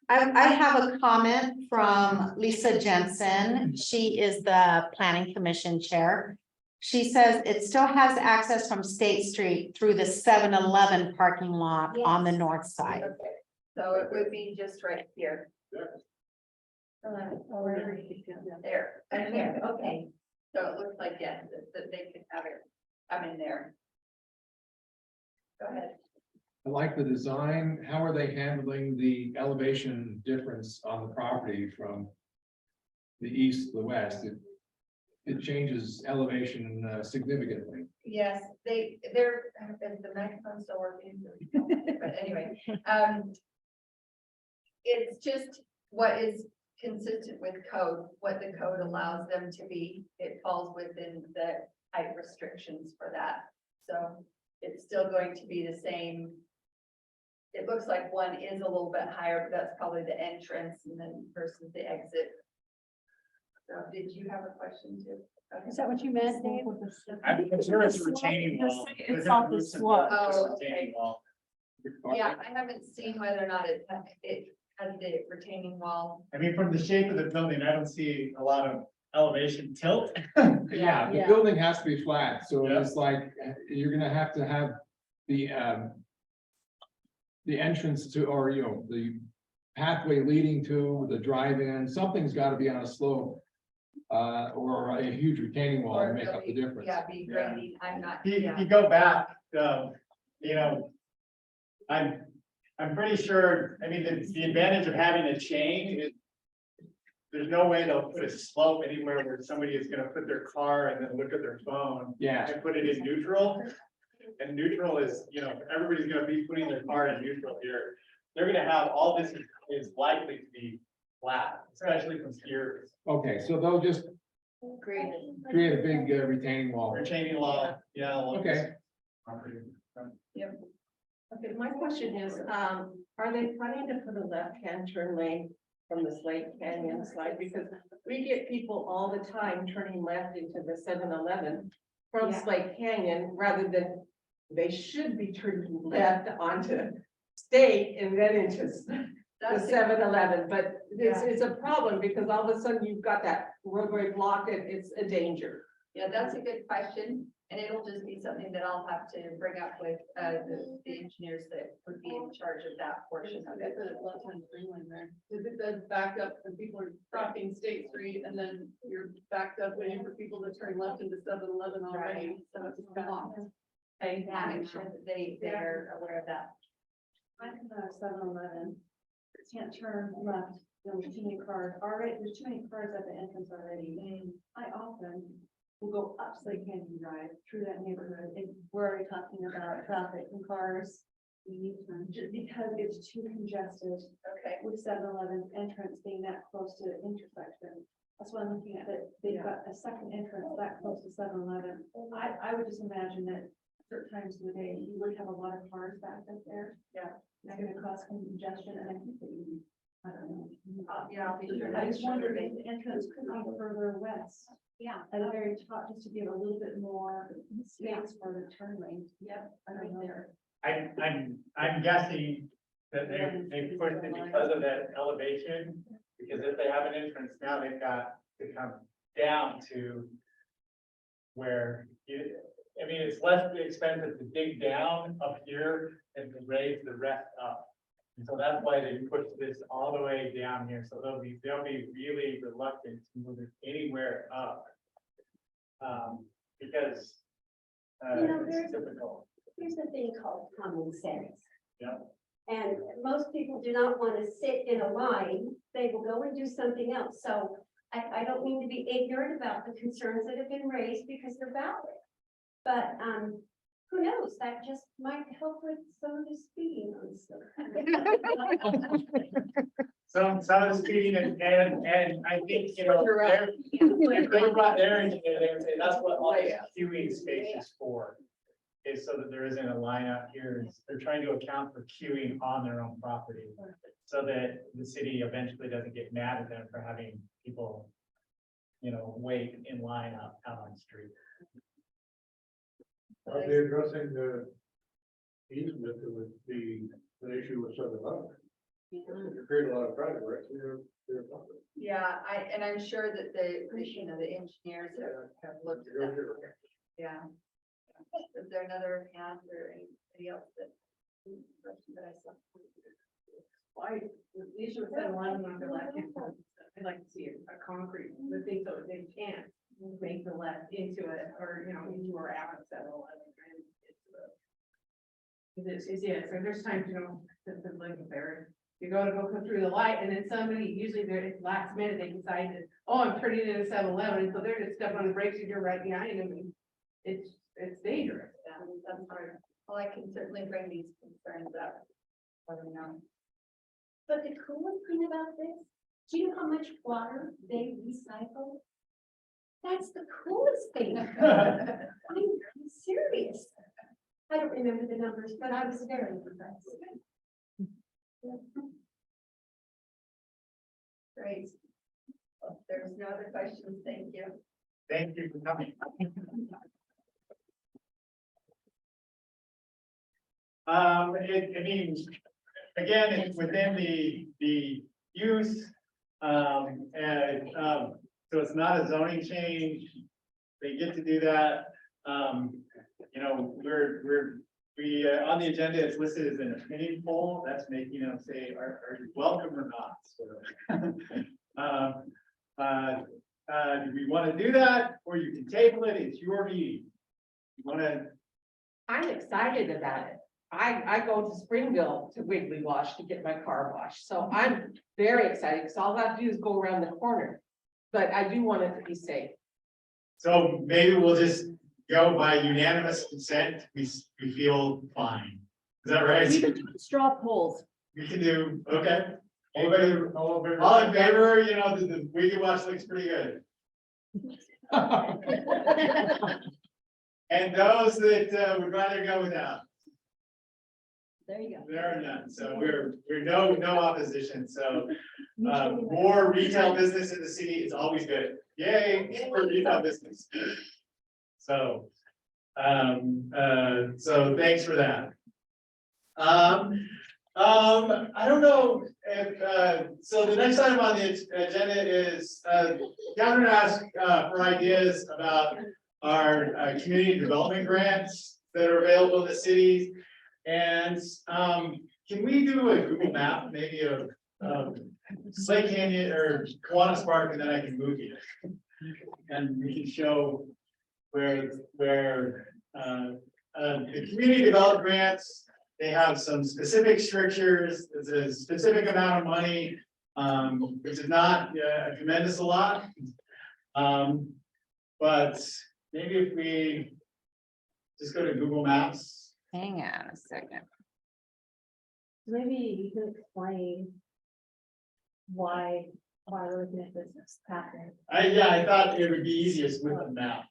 I have a comment from Lisa Jensen. She is the Planning Commission Chair. She says it still has access from State Street through the 7-Eleven parking lot on the north side. Okay, so it would be just right here. There, and here, Okay. so it looks like, yes, that they could have it come in there. Go ahead. I like the design. How are they handling the elevation difference on the property from the east to the west? It changes elevation significantly. Yes, is the microphone still working? But anyway, it's just what is consistent with code, what the code allows them to be. It falls within the height restrictions for that. So it's still going to be the same. It looks like one is a little bit higher, but that's probably the entrance and then versus the exit. So did you have a question too? Okay. Is that what you meant, Dave? I'm sure it's a retaining wall. It's off the slope. Oh, okay. Retaining wall. Yeah, I haven't seen whether or not it has the retaining wall. I mean, from the shape of the building, I don't see a lot of elevation tilt. Yeah, the Yeah. building has to be flat, so Yeah. it's like, you're gonna have to have the entrance to, or, you know, the pathway leading to the drive-in, something's gotta be on a slope. Or a huge retaining wall to Or make it'll up the be- difference. Yeah, be grading, I'm not, If yeah. you go back, you know, I'm pretty sure, I mean, the advantage of having a chain is there's no way they'll put a slope anywhere where somebody is gonna put their car and then look at their phone Yeah, and put it in neutral. And neutral is, everybody's gonna be putting their car in neutral here. They're gonna have, all this is likely to be flat, especially from skiers. okay, so they'll just Great. create a big retaining wall. Retaining wall, yeah. along this Okay. property. Okay, my question is, are they planning to put a left-hand turn lane from the Slate Canyon side? Because we get people all the time turning left into the 7-Eleven from Yeah. Slate Canyon, rather than they should be turning left onto State and then into the That's 7-Eleven, but it's a problem because all of a sudden you've got that roadway blocked and it's a danger. Yeah, that's a good question, and it'll just be something that I'll have to bring up with, the engineers that would be in charge of that portion of it. If it does back up and people are crossing State Street and then you're backed up waiting for people to turn left into 7-Eleven already, so it's blocked. I make sure that they're aware of that. I'm at 7-Eleven. Can't turn left, there's too many cars, there's too many cars at the entrance already. I often will go up Slate Canyon Drive through that neighborhood, and we're already talking about traffic and cars. Just because it's too congested Okay. with 7-Eleven entrance being that close to the intersection. That's what I'm looking at, that they've got a second entrance that close to 7-Eleven. I would just imagine that certain times of the day, you would have a lot of cars backed up there. Yeah. It's gonna cause congestion, and I think that you, I don't know. Yeah, I'll be sure. I just wondered if the entrance could be further west, Yeah. at the very top, just to give a little bit more space for the turn lane. Yep. I don't know. I'm guessing that they pushed it because of that elevation, because if they have an entrance now, they've got to come down to where it's less expensive to dig down up here and to raise the rest up. And so that's why they pushed this all the way down here, so they'll be really reluctant to move it anywhere up. Because it's difficult. Here's the thing called common sense. Yeah. And most people do not want to sit in a line, they will go and do something else, so I don't mean to be ignorant about the concerns that have been raised because they're valid. But, who knows, that just might help with some of the speeding on stuff. Some of the speeding and I think, if they brought their engineer, they would say that's what all the queuing space is for. Is so that there isn't a line out here. They're trying to account for queuing on their own property. So that the city eventually doesn't get mad at them for having people, wait in line out on the street. Are they addressing the easement that would be an issue with 7-Eleven? You create a lot of traffic, right? Yeah, I'm sure that the engineers have looked at that. Yeah. Is there another hand or anybody else that I saw? Why, you should have said a lot of them, I'd like to see a concrete, the thing so they can't make the left into it, or, into or out of 7-Eleven. So there's times, to live there, you go through the light, and then somebody, usually they're last minute, they decide that, oh, I'm turning into 7-Eleven, and so they're just stepping on the brakes and you're right behind them, and it's dangerous. Yeah, that's hard. Well, I can certainly bring these concerns up. Let them know. But the coolest thing about this, do you know how much water they recycle? That's the coolest thing. I'm serious. I don't remember the numbers, but I was very impressed. Great. Well, if there's no other questions, thank you. Thank you for coming. Again, it's within the use, so it's not a zoning change. They get to do that. We on the agenda, it's listed as an opinion poll. That's making them say, are you welcome or not? Do we want to do that, or you can table it? It's your meeting. You want to? I'm excited about it. I go to Springville to Wiggy Wash to get my car washed, so I'm very excited, because all I have to do is go around the corner. But I do want it to be safe. So maybe we'll just go by unanimous consent, we feel fine. Is that right? Straw polls. We can do, okay. Anybody, all in favor, you know, the Wiggy Wash looks pretty good. And those that would rather go without, There you go. there are none, so we're no opposition, so. More retail business in the city is always good, yay, for retail business. So, so thanks for that. I don't know if, so the next item on the agenda is, Catherine asked, for ideas about our, community development grants that are available in the city. And, can we do a Google map, maybe of, Slate Canyon or Kiwanis Park, and then I can move you. And we can show where, the community development grants, they have some specific strictures, it's a specific amount of money, which is not a tremendous a lot. But maybe if we just go to Google Maps. Hang on a second. Maybe you can explain why we're looking at this pattern. I thought it would be easiest with a map,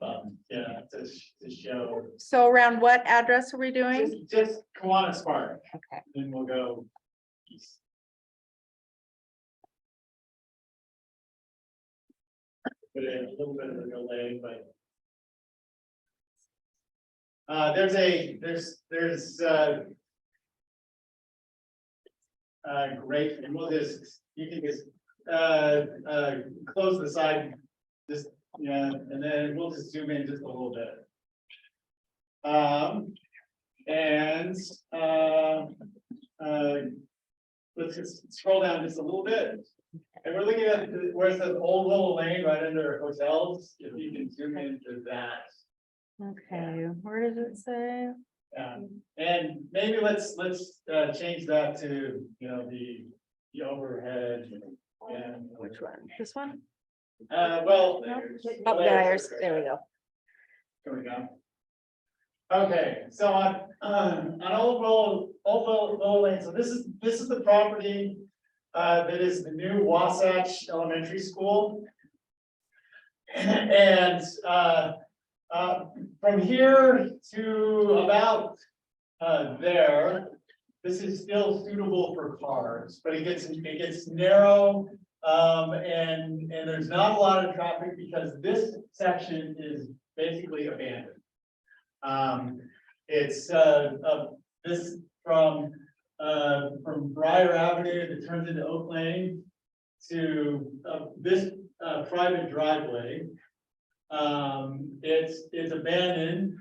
yeah, to show. So around what address are we doing? Just Kiwanis Park. Okay. Then we'll go east. But a little bit of a delay, but. There's great, and we'll just, you can just, close the side, just, yeah, and then we'll just zoom in just a little bit. Let's just scroll down just a little bit. And we're looking at where it says Old Willow Lane right under hotels, if you can zoom into that. Okay, where does it say? And maybe let's change that to, you know, the overhead. And Which one? This one? well. Oh, there's, there we go. There we go. Okay, so on Old Willow Lane, so this is the property that is the new Wasatch Elementary School. And from here to about there, this is still suitable for cars, but it gets narrow. And there's not a lot of traffic because this section is basically abandoned. It's this from Briar Avenue that turns into Oak Lane to this private driveway. It's abandoned,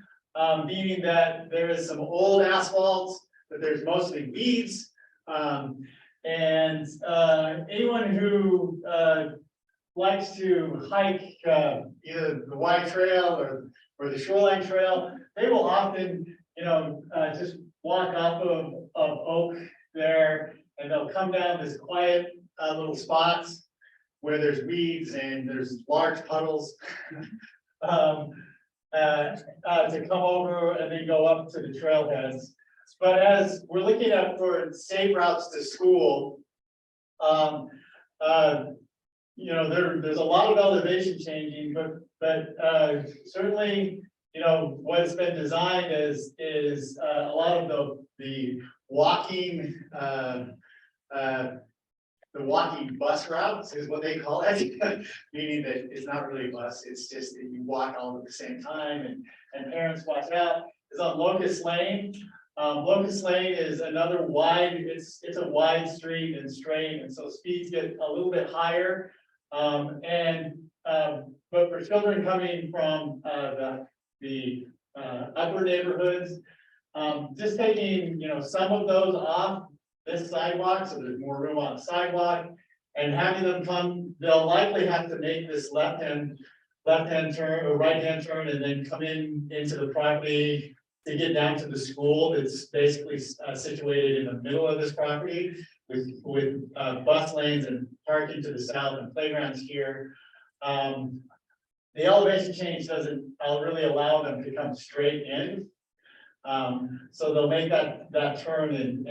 meaning that there is some old asphalt, but there's mostly weeds. And anyone who likes to hike either the White Trail or the Shoreline Trail, they will often, you know, just walk off of Oak there, and they'll come down this quiet little spots where there's weeds and there's large puddles. To come over and then go up to the trailheads. But as we're looking at for safe routes to school, you know, there's a lot of elevation changing, but certainly, you know, what's been designed is a lot of the walking bus routes is what they call it, meaning that it's not really a bus, it's just that you walk all at the same time and parents watch out. Is on Locust Lane. Locust Lane is another wide, it's a wide street and straight, and so speeds get a little bit higher. But for children coming from the upper neighborhoods, just taking, you know, some of those off this sidewalk, so there's more room on the sidewalk, and having them come, they'll likely have to make this left-hand turn or right-hand turn and then come into the property to get down to the school. It's basically situated in the middle of this property with bus lanes and parking to the south and playgrounds here. The elevation change doesn't really allow them to come straight in. So they'll make that turn and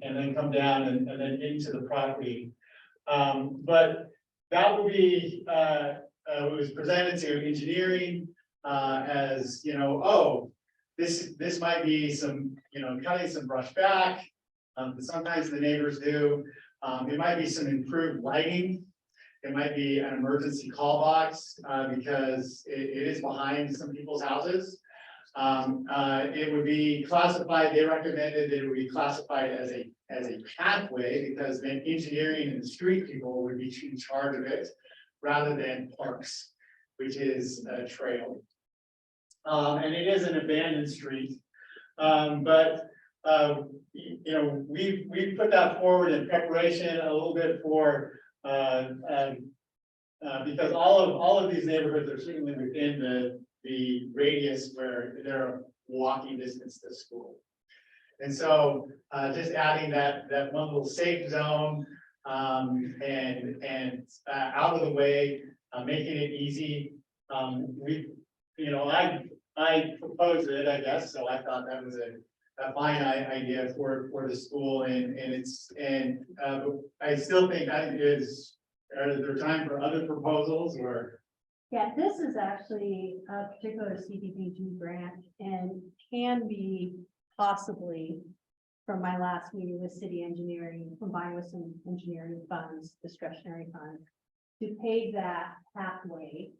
then come down and then into the property. But that would be, it was presented to engineering, as, you know, oh, this might be some, you know, cutting some brush back. Sometimes the neighbors do. It might be some improved lighting. It might be an emergency call box, because it is behind some people's houses. It would be classified, they recommended that it would be classified as a pathway, because then engineering and the street people would be in charge of it, rather than parks, which is a trail. And it is an abandoned street. But you know, we put that forward in preparation a little bit for, because all of these neighborhoods are certainly within the radius where they're walking distance to school. And so just adding that one little safe zone, and out of the way, making it easy. You know, I proposed it, I guess, so I thought that was a fine idea for the school, and I still think is there time for other proposals, or? Yeah, this is actually a particular CDBG grant and can be possibly, from my last meeting with city engineering, combined with some engineering funds, discretionary funds, to pave that pathway.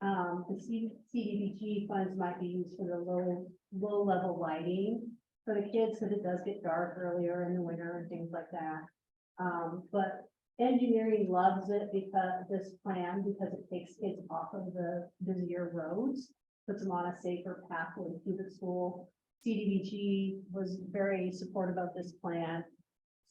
The CDBG funds might be used for the low level lighting for the kids, because it does get dark earlier in the winter and things like that. But engineering loves it because this plan, because it takes kids off of the busier roads, puts them on a safer pathway to the school. CDBG was very supportive of this plan.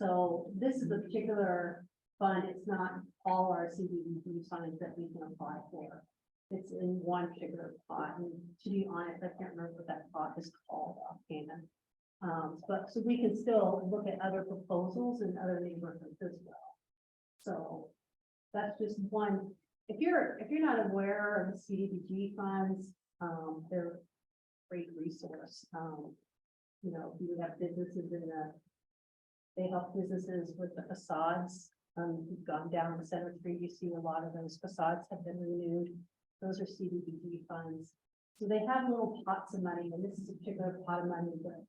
So this is a particular fund. It's not all our CDBG funds that we can apply for. It's in one particular pot, and to be honest, I can't remember what that pot is called offhand. But so we can still look at other proposals in other neighborhoods as well. So that's just one. If you're not aware of the CDBG funds, they're a great resource. You know, we have businesses they help businesses with the facades. You've gone down Center Street, you see a lot of those facades have been renewed. Those are CDBG funds. So they have little pots of money, and this is a particular pot of money that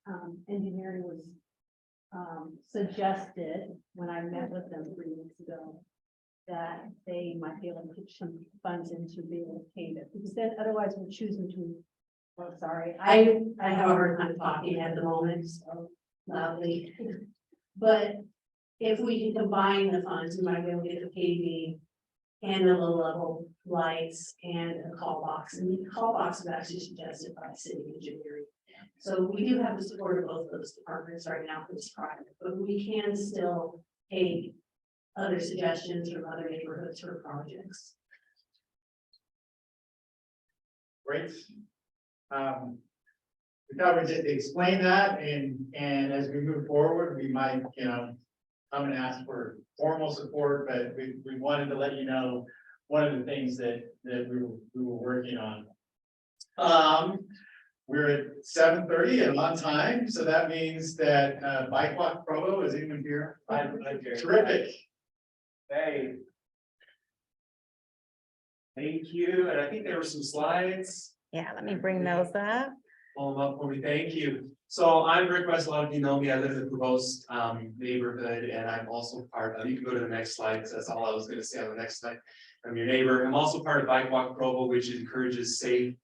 engineering was suggested when I met with them 3 weeks ago, that they might be able to put some funds into being able to pay it, because then otherwise we're choosing between. Well, sorry, I have a hard time talking at the moment, so loudly. But if we can combine the funds, we might be able to get the paving and the low level lights and a call box. And the call box was actually suggested by city engineering. So we do have the support of both of those departments right now for this project, but we can still take other suggestions from other neighborhoods for projects. Great. We thought we'd just explain that, and as we move forward, we might, you know, come and ask for formal support, but we wanted to let you know one of the things that we were working on. We're at 7:30 and on time, so that means that BikeWalk Provo is even here. I'm here. Terrific. Hey. Thank you, and I think there were some slides. Yeah, let me bring those up. Pull them up for me, thank you. So I'm Rick West, a lot of you know me, I live in the Provost neighborhood, and I'm also part of, you can go to the next slide, because that's all I was gonna say on the next slide. I'm your neighbor. I'm also part of BikeWalk Provo, which encourages safe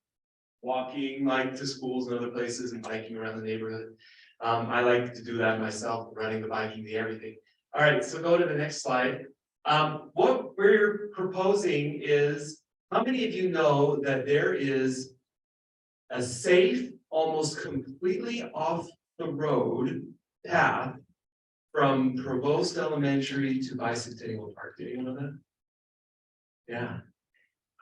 walking, like to schools and other places, and biking around the neighborhood. I like to do that myself, running, the biking, the everything. All right, so go to the next slide. What we're proposing is, how many of you know that there is a safe, almost completely off the road path from Provost Elementary to Bicentennial Park? Did anyone know that? Yeah,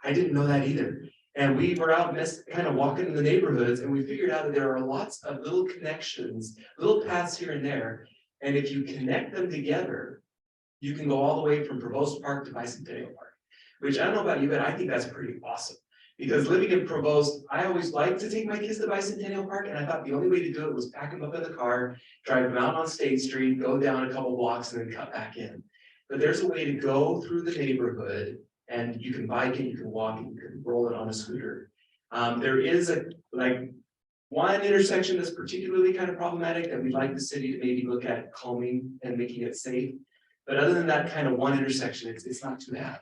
I didn't know that either. And we were out kind of walking in the neighborhoods, and we figured out that there are lots of little connections, little paths here and there. And if you connect them together, you can go all the way from Provost Park to Bicentennial Park, which I don't know about you, but I think that's pretty awesome. Because living in Provost, I always liked to take my kids to Bicentennial Park, and I thought the only way to do it was pack them up in the car, drive them out on State Street, go down a couple blocks, and then cut back in. But there's a way to go through the neighborhood, and you can bike it, you can walk it, you can roll it on a scooter. There is one intersection that's particularly kind of problematic that we'd like the city to maybe look at calming and making it safe. But other than that kind of one intersection, it's not too bad.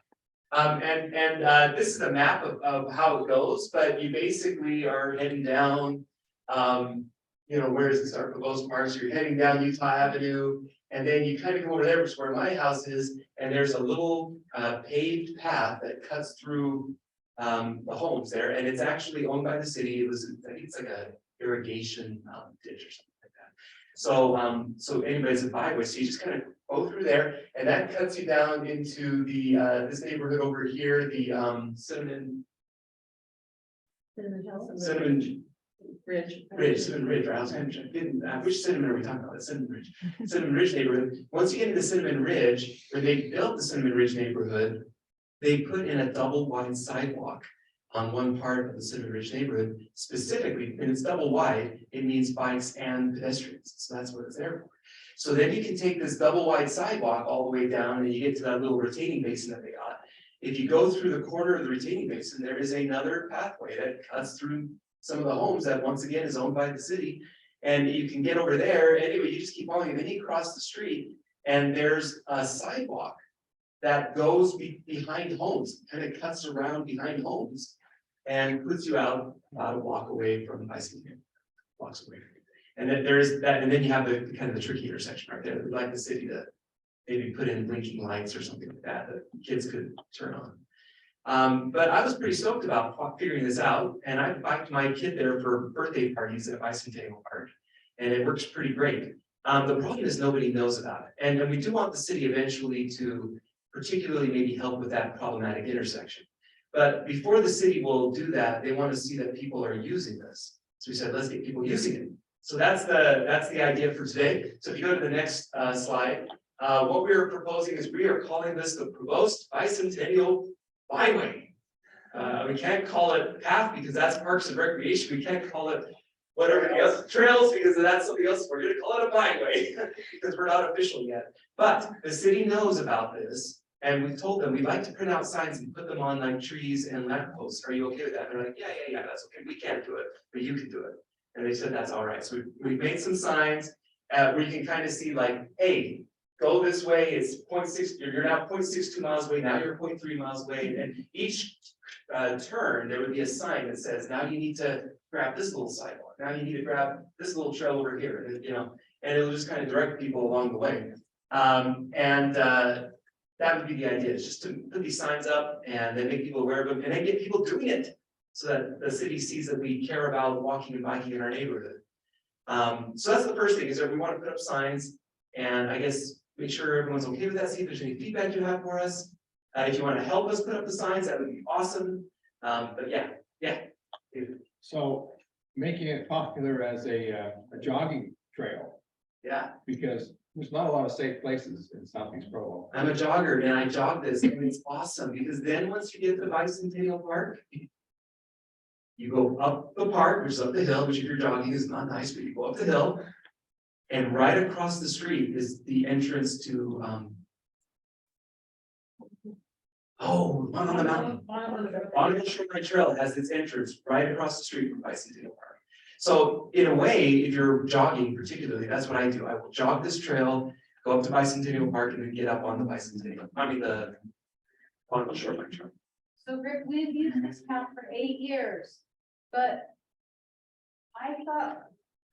This is a map of how it goes, but you basically are heading down, where does it start? Provost Park, so you're heading down Utah Avenue, and then you kind of go over there, which is where my house is, and there's a little paved path that cuts through the homes there, and it's actually owned by the city. I think it's like a irrigation ditch or something like that. So anybody's a byway, so you just kind of go through there, and that cuts you down into the this neighborhood over here, the Cinnamon Ridge, or I was kind of which Cinnamon are we talking about? The Cinnamon Ridge neighborhood. Once you get into Cinnamon Ridge, where they built the Cinnamon Ridge neighborhood, they put in a double wide sidewalk on one part of the Cinnamon Ridge neighborhood. Specifically, when it's double wide, it means bikes and pedestrians. So that's what it's there for. So then you can take this double wide sidewalk all the way down, and you get to that little retaining basin that they got. If you go through the corner of the retaining basin, there is another pathway that cuts through some of the homes that once again is owned by the city. And you can get over there. Anyway, you just keep walking, and then you cross the street, and there's a sidewalk that goes behind homes, kind of cuts around behind homes, and puts you out about a block away from the bicycle, blocks away. And then there's that, and then you have the kind of the tricky intersection right there. We'd like the city to maybe put in blinking lights or something like that kids could turn on. But I was pretty stoked about figuring this out, and I biked my kid there for birthday parties at Bicentennial Park, and it works pretty great. The problem is nobody knows about it, and we do want the city eventually to particularly maybe help with that problematic intersection. But before the city will do that, they want to see that people are using this. So we said, let's get people using it. So that's the idea for today. So if you go to the next slide, what we are proposing is we are calling this the Provost Bicentennial Byway. We can't call it path because that's Parks and Recreation. We can't call it whatever else, trails, because that's something else. We're going to call it a byway because we're not official yet. But the city knows about this, and we've told them we'd like to print out signs and put them on like trees and lampposts. Are you okay with that? And they're like, yeah, that's okay. We can't do it, but you can do it. And they said that's all right. So we've made some signs where you can kind of see like, hey, go this way. It's 0.6. You're now 0.62 miles away. Now you're 0.3 miles away. And each turn, there would be a sign that says, now you need to grab this little sidewalk. Now you need to grab this little trail over here. And, and it'll just kind of direct people along the way. That would be the idea, is just to put these signs up and then make people aware of them and then get people doing it so that the city sees that we care about walking and biking in our neighborhood. So that's the first thing, is that we want to put up signs and I guess make sure everyone's okay with that. See if there's any feedback you have for us. If you want to help us put up the signs, that would be awesome. But yeah. So making it popular as a jogging trail, Yeah. because there's not a lot of safe places in Southeast Provo. I'm a jogger and I jog this and it's awesome because then once you get to Bicentennial Park, you go up the park, which is up the hill, which if you're jogging is not nice, but you go up the hill. And right across the street is the entrance to one on the mountain. Bonneville Shoreline Trail has its entrance right across the street from Bicentennial Park. So in a way, if you're jogging particularly, that's what I do. I will jog this trail, go up to Bicentennial Park, and then get up on the the Bonneville Shoreline Trail. So Rick, we've used this path for 8 years, but I thought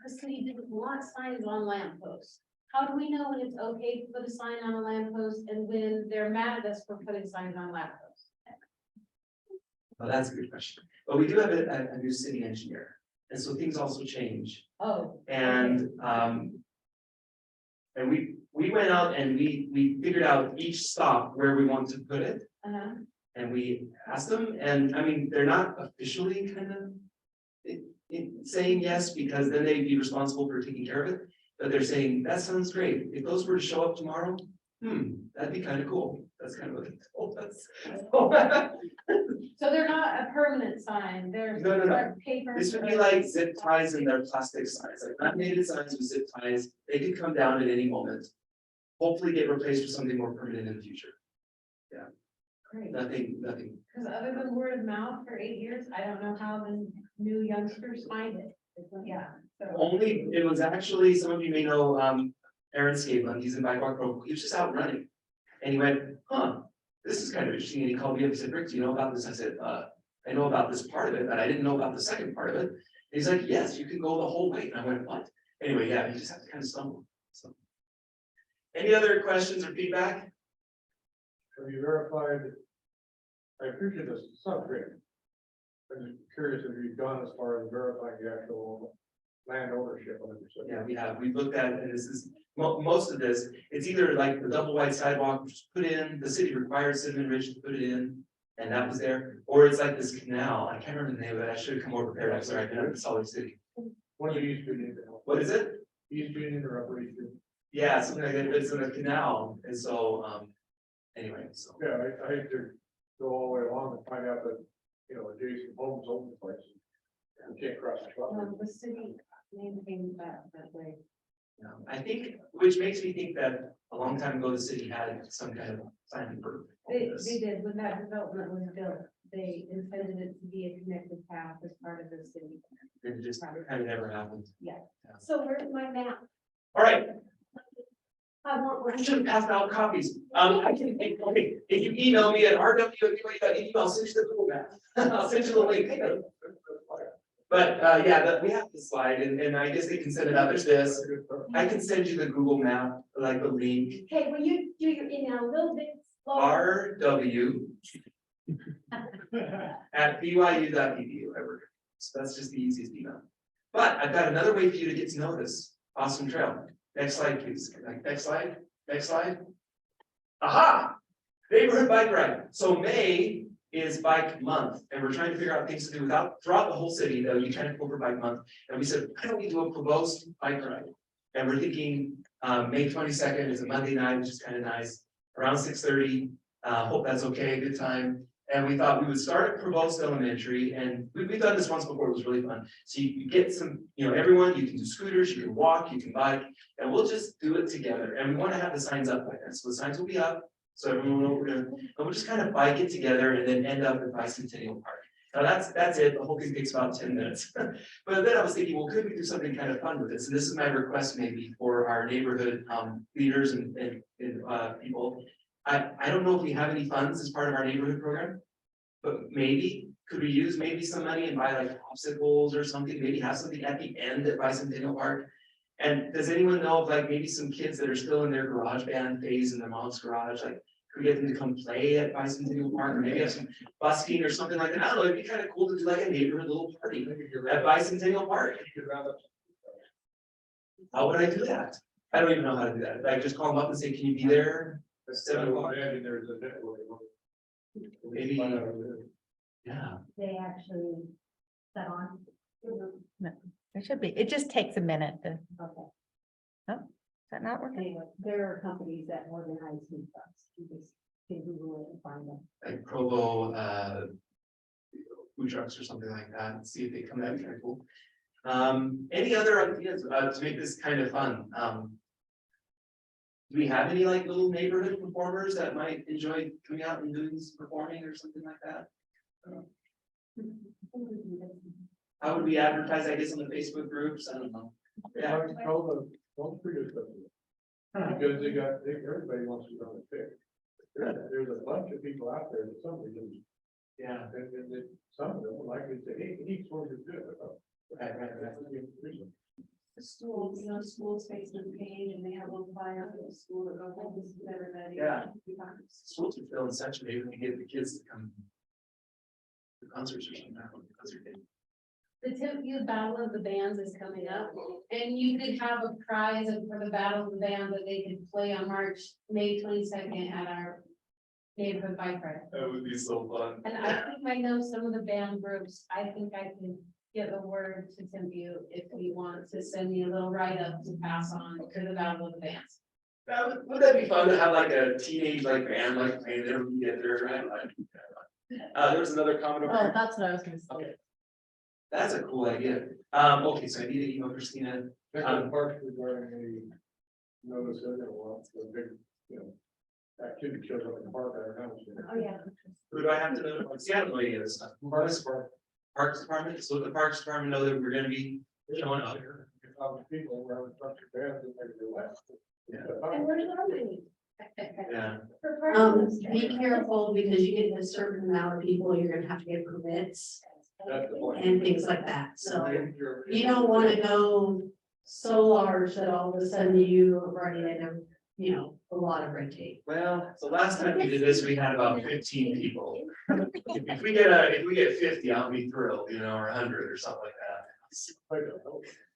the city didn't want signs on lampposts. How do we know when it's okay to put a sign on a lamppost and when they're mad at us for putting signs on lampposts? Well, that's a good question. But we do have a new city engineer. And so things also change. Oh. And we went out and we figured out each stop where we want to put it. Uh-huh. And And we asked them, and I mean, they're not officially kind of saying yes, because then they'd be responsible for taking care of it. But they're saying, that sounds great. If those were to show up tomorrow, that'd be kind of cool. That's kind of what they told us. So they're not a permanent sign, they're. No, no, no. they're paper. This would be like zip ties and their plastic signs, like laminated signs with zip ties. They could come down at any moment. Hopefully get replaced with something more permanent in the future. Great. Nothing. Because other than word of mouth for 8 years, I don't know how the new youngsters find it. Yeah. So. Only, it was actually, some of you may know, Aaron Scabling, he's in BikeWalk Provo. He was just out running. And he went, this is kind of interesting. And he called me up and said, Rick, do you know about this? I said, I know about this part of it, but I didn't know about the second part of it. And he's like, yes, you can go the whole way. And I went, what? Anyway, yeah, you just have to kind of stumble. So, any other questions or feedback? Have you verified? I appreciate this, it's not great. I'm just curious if you've gone as far as verifying the actual land ownership of it. Yeah, we have. We've looked at it, and this is most of this. It's either like the double wide sidewalk, which was put in, the city required Cinnamon Ridge to put it in, and that was there, or it's like this canal. I can't remember the name of it. I should have come over prepared. I'm sorry, I've been up in Salt Lake City. What do East Union? What is it? East Union or Upper East Union? Yeah, something like that. It's in a canal, and so anyway, so. Yeah, I hate to go all the way along and find out that, adjacent homes own the place. You can't cross the property. The city maintains that way. I think, which makes me think that a long time ago, the city had some kind of sign for all They this. did, when that development was built, they intended it to be a connected path as part of the city. It just kind of never happened. So where's my map? All right, I want I one. should have passed out copies. I can, okay, if you email me at rw@BYU.edu, I'll send you the Google map. I'll send you the link. But yeah, we have the slide, and I guess they can send it out. There's this. I can send you the Google map, like the link. Okay, will you do your email a little bit slower? RW at BYU.edu. So that's just the easiest email. But I've got another way for you to get to know this awesome trail. Next slide, please. Next slide. Next slide. Aha! Neighborhood bike ride. So May is bike month, and we're trying to figure out things to do throughout the whole city. Though you kind of go for bike month, and we said, why don't we do a Provost bike ride? And we're thinking May 22nd is a Monday night, which is kind of nice, around 6:30. Hope that's okay, good time. And we thought we would start at Provost Elementary, and we've done this once before, it was really fun. So you get some, everyone, you can do scooters, you can walk, you can bike, and we'll just do it together. And we want to have the signs up like this. So the signs will be up, so everyone will know what we're doing. And we'll just kind of bike it together and then end up at Bicentennial Park. Now that's it, the whole thing takes about 10 minutes. But then I was thinking, well, could we do something kind of fun with this? And this is my request maybe for our neighborhood leaders and people. I don't know if we have any funds as part of our neighborhood program, but maybe, could we use maybe some money and buy like popsicles or something, maybe have something at the end at Bicentennial Park? And does anyone know of like maybe some kids that are still in their garage band phase in their mom's garage, like could we get them to come play at Bicentennial Park, or maybe have some busking or something like that? I don't know, it'd be kind of cool to do like a neighborhood little party at Bicentennial Park. How would I do that? I don't even know how to do that. Like just call them up and say, can you be there? 7 o'clock. There's a network. Maybe, yeah. They actually set on. No, it should be. It just takes a minute to. Okay. Oh, is that not working? Anyway, there are companies that organize food trucks. You just can Google it and find them. Like Provo, food trucks or something like that, and see if they come out kind of cool. Any other ideas to make this kind of fun? Do we have any like little neighborhood performers that might enjoy coming out and doing some performing or something like that? How would we advertise, I guess, on the Facebook groups? I don't know. Yeah. Don't forget them. Because everybody wants to run a pick. There's a bunch of people out there that some reasons. Yeah. And some of them would like to say, hey, each one is good. Right. The schools, schools Facebook page, and they have one flyer for the school that goes home with everybody. Yeah. Schools are filling such a way when you get the kids to come to concerts or something. Concert day. The Timpview Battle of the Bands is coming up, and you could have a prize for the Battle of the Bands that they could play on May 22nd at our neighborhood bike ride. That would be so fun. And I think I know some of the band groups, I think I can give a word to Tim View if he wants to send me a little write-up to pass on to the Battle of the Bands. Would that be fun to have like a teenage like band like playing there when you get there, right? There was another comment over Oh, here. that's what I was gonna say. Okay. That's a cool idea. Okay, so I need to email Christina. Check the parks regarding the notice of it, well, the big, activity shows up in the park, I don't know. Oh, yeah. Who do I have to know? See, I don't know any of this stuff. Parks Department, so the Parks Department know that we're gonna be showing up. People were having such a bad that they do less. And where's our money? Yeah. Be careful because you get a certain amount of people, you're gonna have to get permits That's the point. and things like that, so you don't wanna go so large that all of a sudden you are running into, a lot of red tape. Well, so last time we did this, we had about 15 people. If we get 50, I'll be thrilled, or 100 or something like that.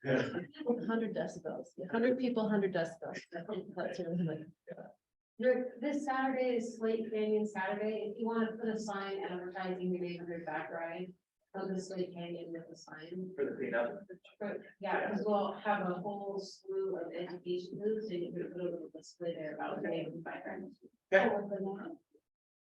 Yeah. 100 decibels, 100 people, 100 decibels. I think that's really like. This Saturday is Slate Canyon Saturday. If you want to put a sign advertising your neighborhood bike ride of the Slate Canyon with a sign. For the cleanup. Yeah, because we'll have a whole slew of education moves and you can put a little display there about the neighborhood bike ride. Okay.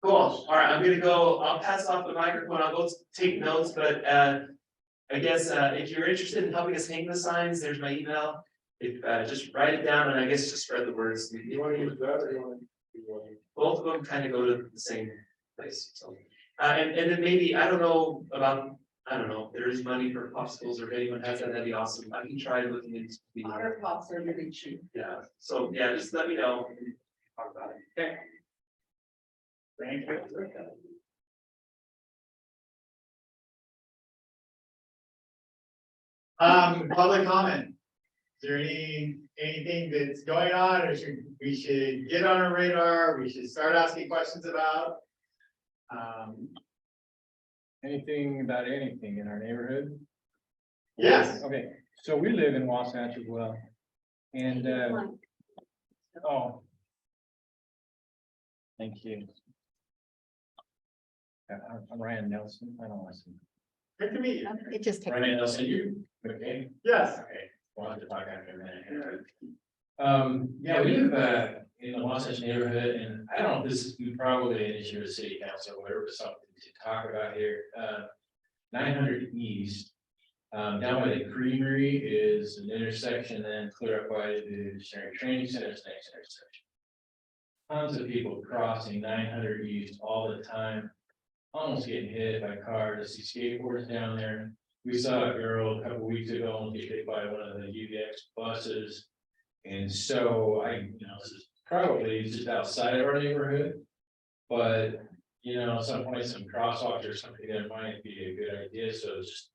Cool. All right, I'm gonna go, I'll pass off the microphone. I'll go take notes, but I guess if you're interested in helping us hang the signs, there's my email. If just write it down and I guess just spread the words. You wanna use that or you wanna? Both of them kind of go to the same place, so. And then maybe, I don't know, if there is money for popsicles or if anyone has that, that'd be awesome. I can try looking into. Our pops are really cheap. Yeah, so yeah, just let me know. We can talk about it. Okay. Thank you. Public comment. Is there anything that's going on or we should get on our radar, we should start asking questions about? Anything about anything in our neighborhood? Yes. Okay, so we live in Wasatch as well. And, oh. Thank you. I'm Ryan Nelson. I don't want to see. Good to meet you. It just takes. Ryan Nelson, you, McKay? Yes. Okay, we'll have to talk after a minute. Yeah, we live in the Wasatch neighborhood, and I don't know if this is probably an issue with city council or whatever, something to talk about here. 900 East, down by the creamery is an intersection, then clear up by the Sharing Training Center's next intersection. Tons of people crossing 900 East all the time, almost getting hit by cars. I see skateboarders down there. We saw a girl a couple weeks ago almost get hit by one of the UVX buses. And so this is probably just outside of our neighborhood. But, at some point, some crosswalks or something there might be a good idea. So just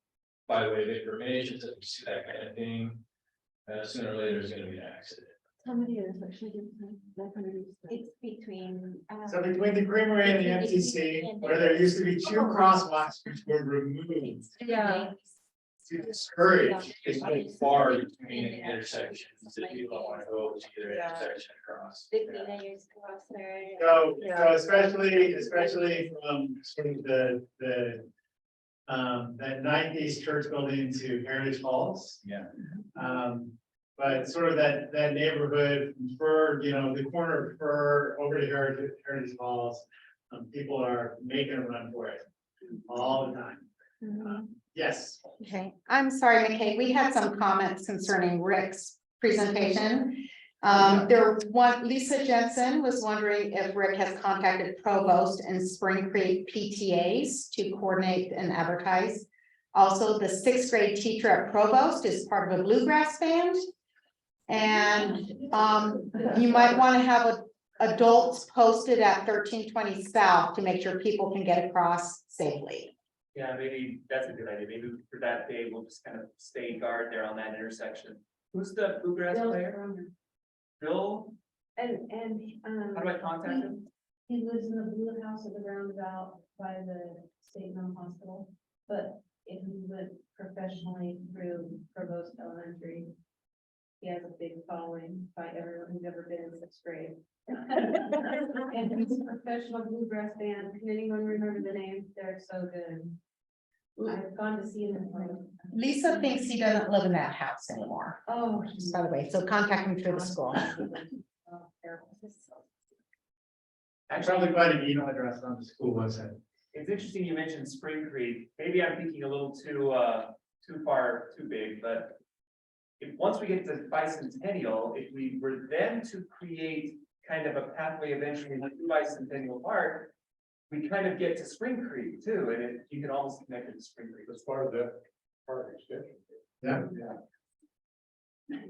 by way of information, so if you see that kind of thing, sooner or later, there's gonna be an accident. How many intersections? It's between. So between the creamery and the MTC, where there used to be 2 crosswalks which were removed Yeah. to discourage. It's not far between intersections that people don't want to go to either intersection across. So especially from sort of that 90s church building to Heritage Halls. Yeah. But sort of that neighborhood from Fur, the corner of Fur over to Heritage Halls, people are making a run for it all the time. Yes. Okay, I'm sorry, McKay, we had some comments concerning Rick's presentation. Lisa Jensen was wondering if Rick has contacted Provost and Spring Creek PTAs to coordinate and advertise. Also, the 6th grade teacher at Provost is part of a bluegrass band. And you might want to have adults posted at 1320 South to make sure people can get across safely. Yeah, maybe that's a good idea. Maybe for that day, we'll just kind of stay guard there on that intersection. Who's the bluegrass player? Bill? And, How do I contact him? he lives in the blue house at the roundabout by the state mental hospital. But if he went professionally through Provost Elementary, he has a big following by everyone who's ever been in 6th grade. And he's a professional bluegrass band. Can anyone remember the name? They're so good. I've gone to see them play. Lisa thinks he doesn't live in that house anymore, Oh. just by the way, so contact him through the school. I probably find an email address on the school website. It's interesting you mentioned Spring Creek. Maybe I'm thinking a little too far, too big, but once we get to bicentennial, if we were then to create kind of a pathway eventually to Bicentennial Park, we kind of get to Spring Creek too, and you can almost connect it to Spring Creek. That's part of that, part of the extension. Yeah.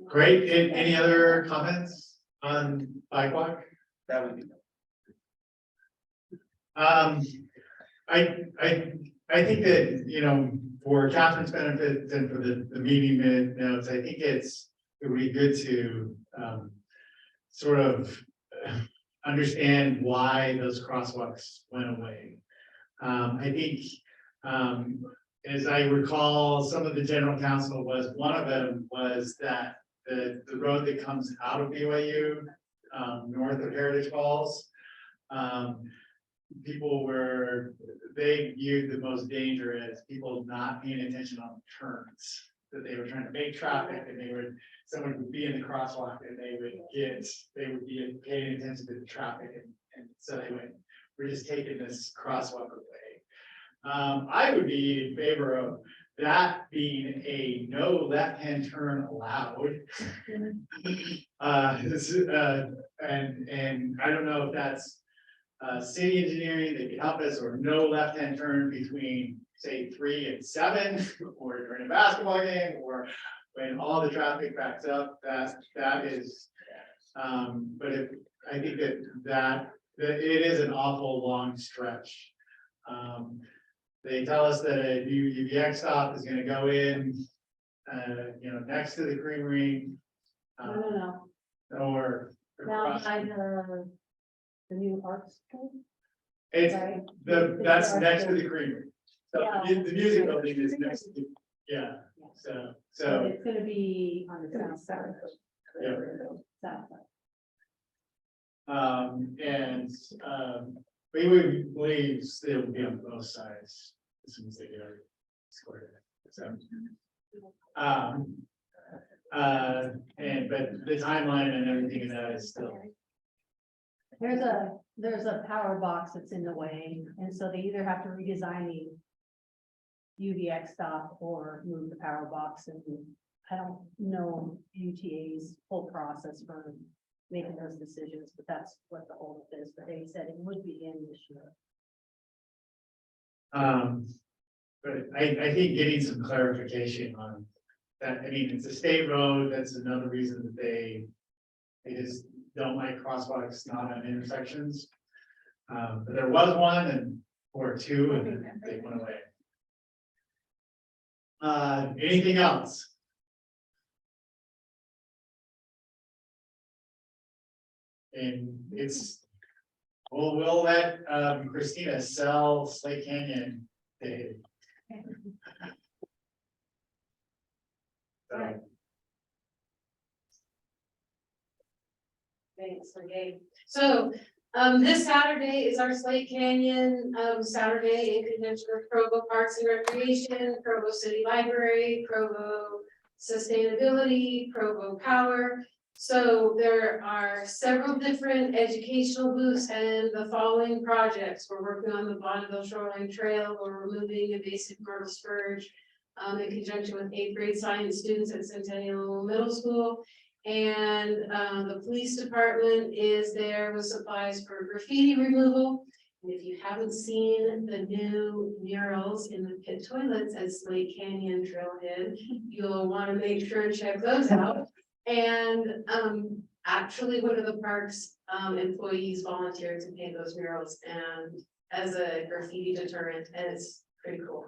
Great. Any other comments on BikeWalk? That would be. I think that, you know, for Catherine's benefit and for the meeting notes, I think it would be good to, sort of understand why those crosswalks went away. I think, as I recall, some of the general counsel one of them was that the road that comes out of BYU, north of Heritage Falls, they viewed the most danger as people not paying attention on turns, that they were trying to make traffic and someone would be in the crosswalk and they would be paying attention to the traffic and so we're just taking this crosswalk away. I would be in favor of that being a no left-hand turn allowed. And I don't know if that's city engineering that could help us, or no left-hand turn between, say, 3 and 7, or during a basketball game, or when all the traffic backs up. That is, but I think that it is an awful long stretch. They tell us that a new UVX stop is going to go in, next to the creamery. No. Or Now, across. the new arts school. It's Right. that's next to the creamery. So Yeah. the music building is next to, yeah, so. It's gonna be on the south side. Yeah. South side. And we would believe it will be on both sides as soon as they get it squared. So. But the timeline and everything of that is still. There's a power box that's in the way, and so they either have to redesign the UVX stop or move the power box, and I don't know UTA's whole process for making those decisions, but that's what the holdup is, but they said it would be in this year. But I think getting some clarification on that, I mean, it's a state road, that's another reason that they just don't like crosswalks not on intersections. But there was one or two and they went away. Anything else? And we'll let Christina sell Slate Canyon Day. So, Thanks, McKay. So, this Saturday is our Slate Canyon, Saturday in conjunction with Provo Parks and Recreation, Provo City Library, Provo Sustainability, Provo Power. So there are several different educational booths and the following projects. We're working on the Bonneville Shoreline Trail. We're removing invasive myrtle spurge in conjunction with 8th grade science students at Centennial Middle School. And the police department is there with supplies for graffiti removal. And if you haven't seen the new murals in the pit toilets at Slate Canyon Trailhead, you'll want to make sure and check those out. And actually, one of the park's employees volunteered to paint those murals and as a graffiti deterrent, and it's pretty cool.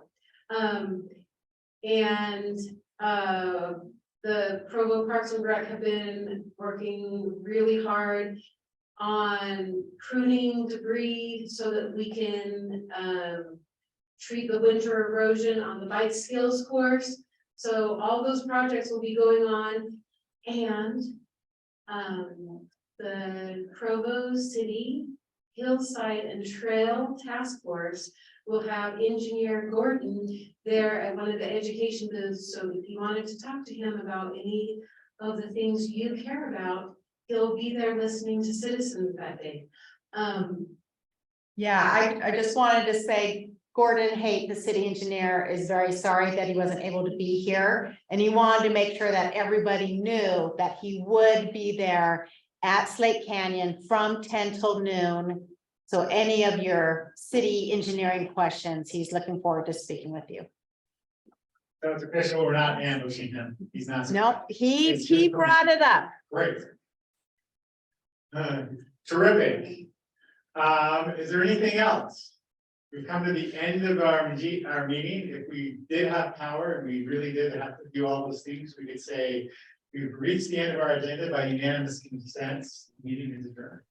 The Provo Parks and Rec have been working really hard on pruning debris so that we can treat the winter erosion on the bike skills course. So all those projects will be going on, and the Provo City Hillside and Trail Task Force will have engineer Gordon there at one of the education booths, so if you wanted to talk to him about any of the things you care about, he'll be there listening to citizens that day. Yeah, I just wanted to say, Gordon Haight, the city engineer, is very sorry that he wasn't able to be here. And he wanted to make sure that everybody knew that he would be there at Slate Canyon from 10 till noon. So any of your city engineering questions, he's looking forward to speaking with you. So it's official, we're not ambushing him. He's not. Nope, he brought it up. Great. Terrific. Is there anything else? We've come to the end of our meeting. If we did have power and we really did have to do all those things, we could say we've reached the end of our agenda by unanimous consent. Meeting is adjourned.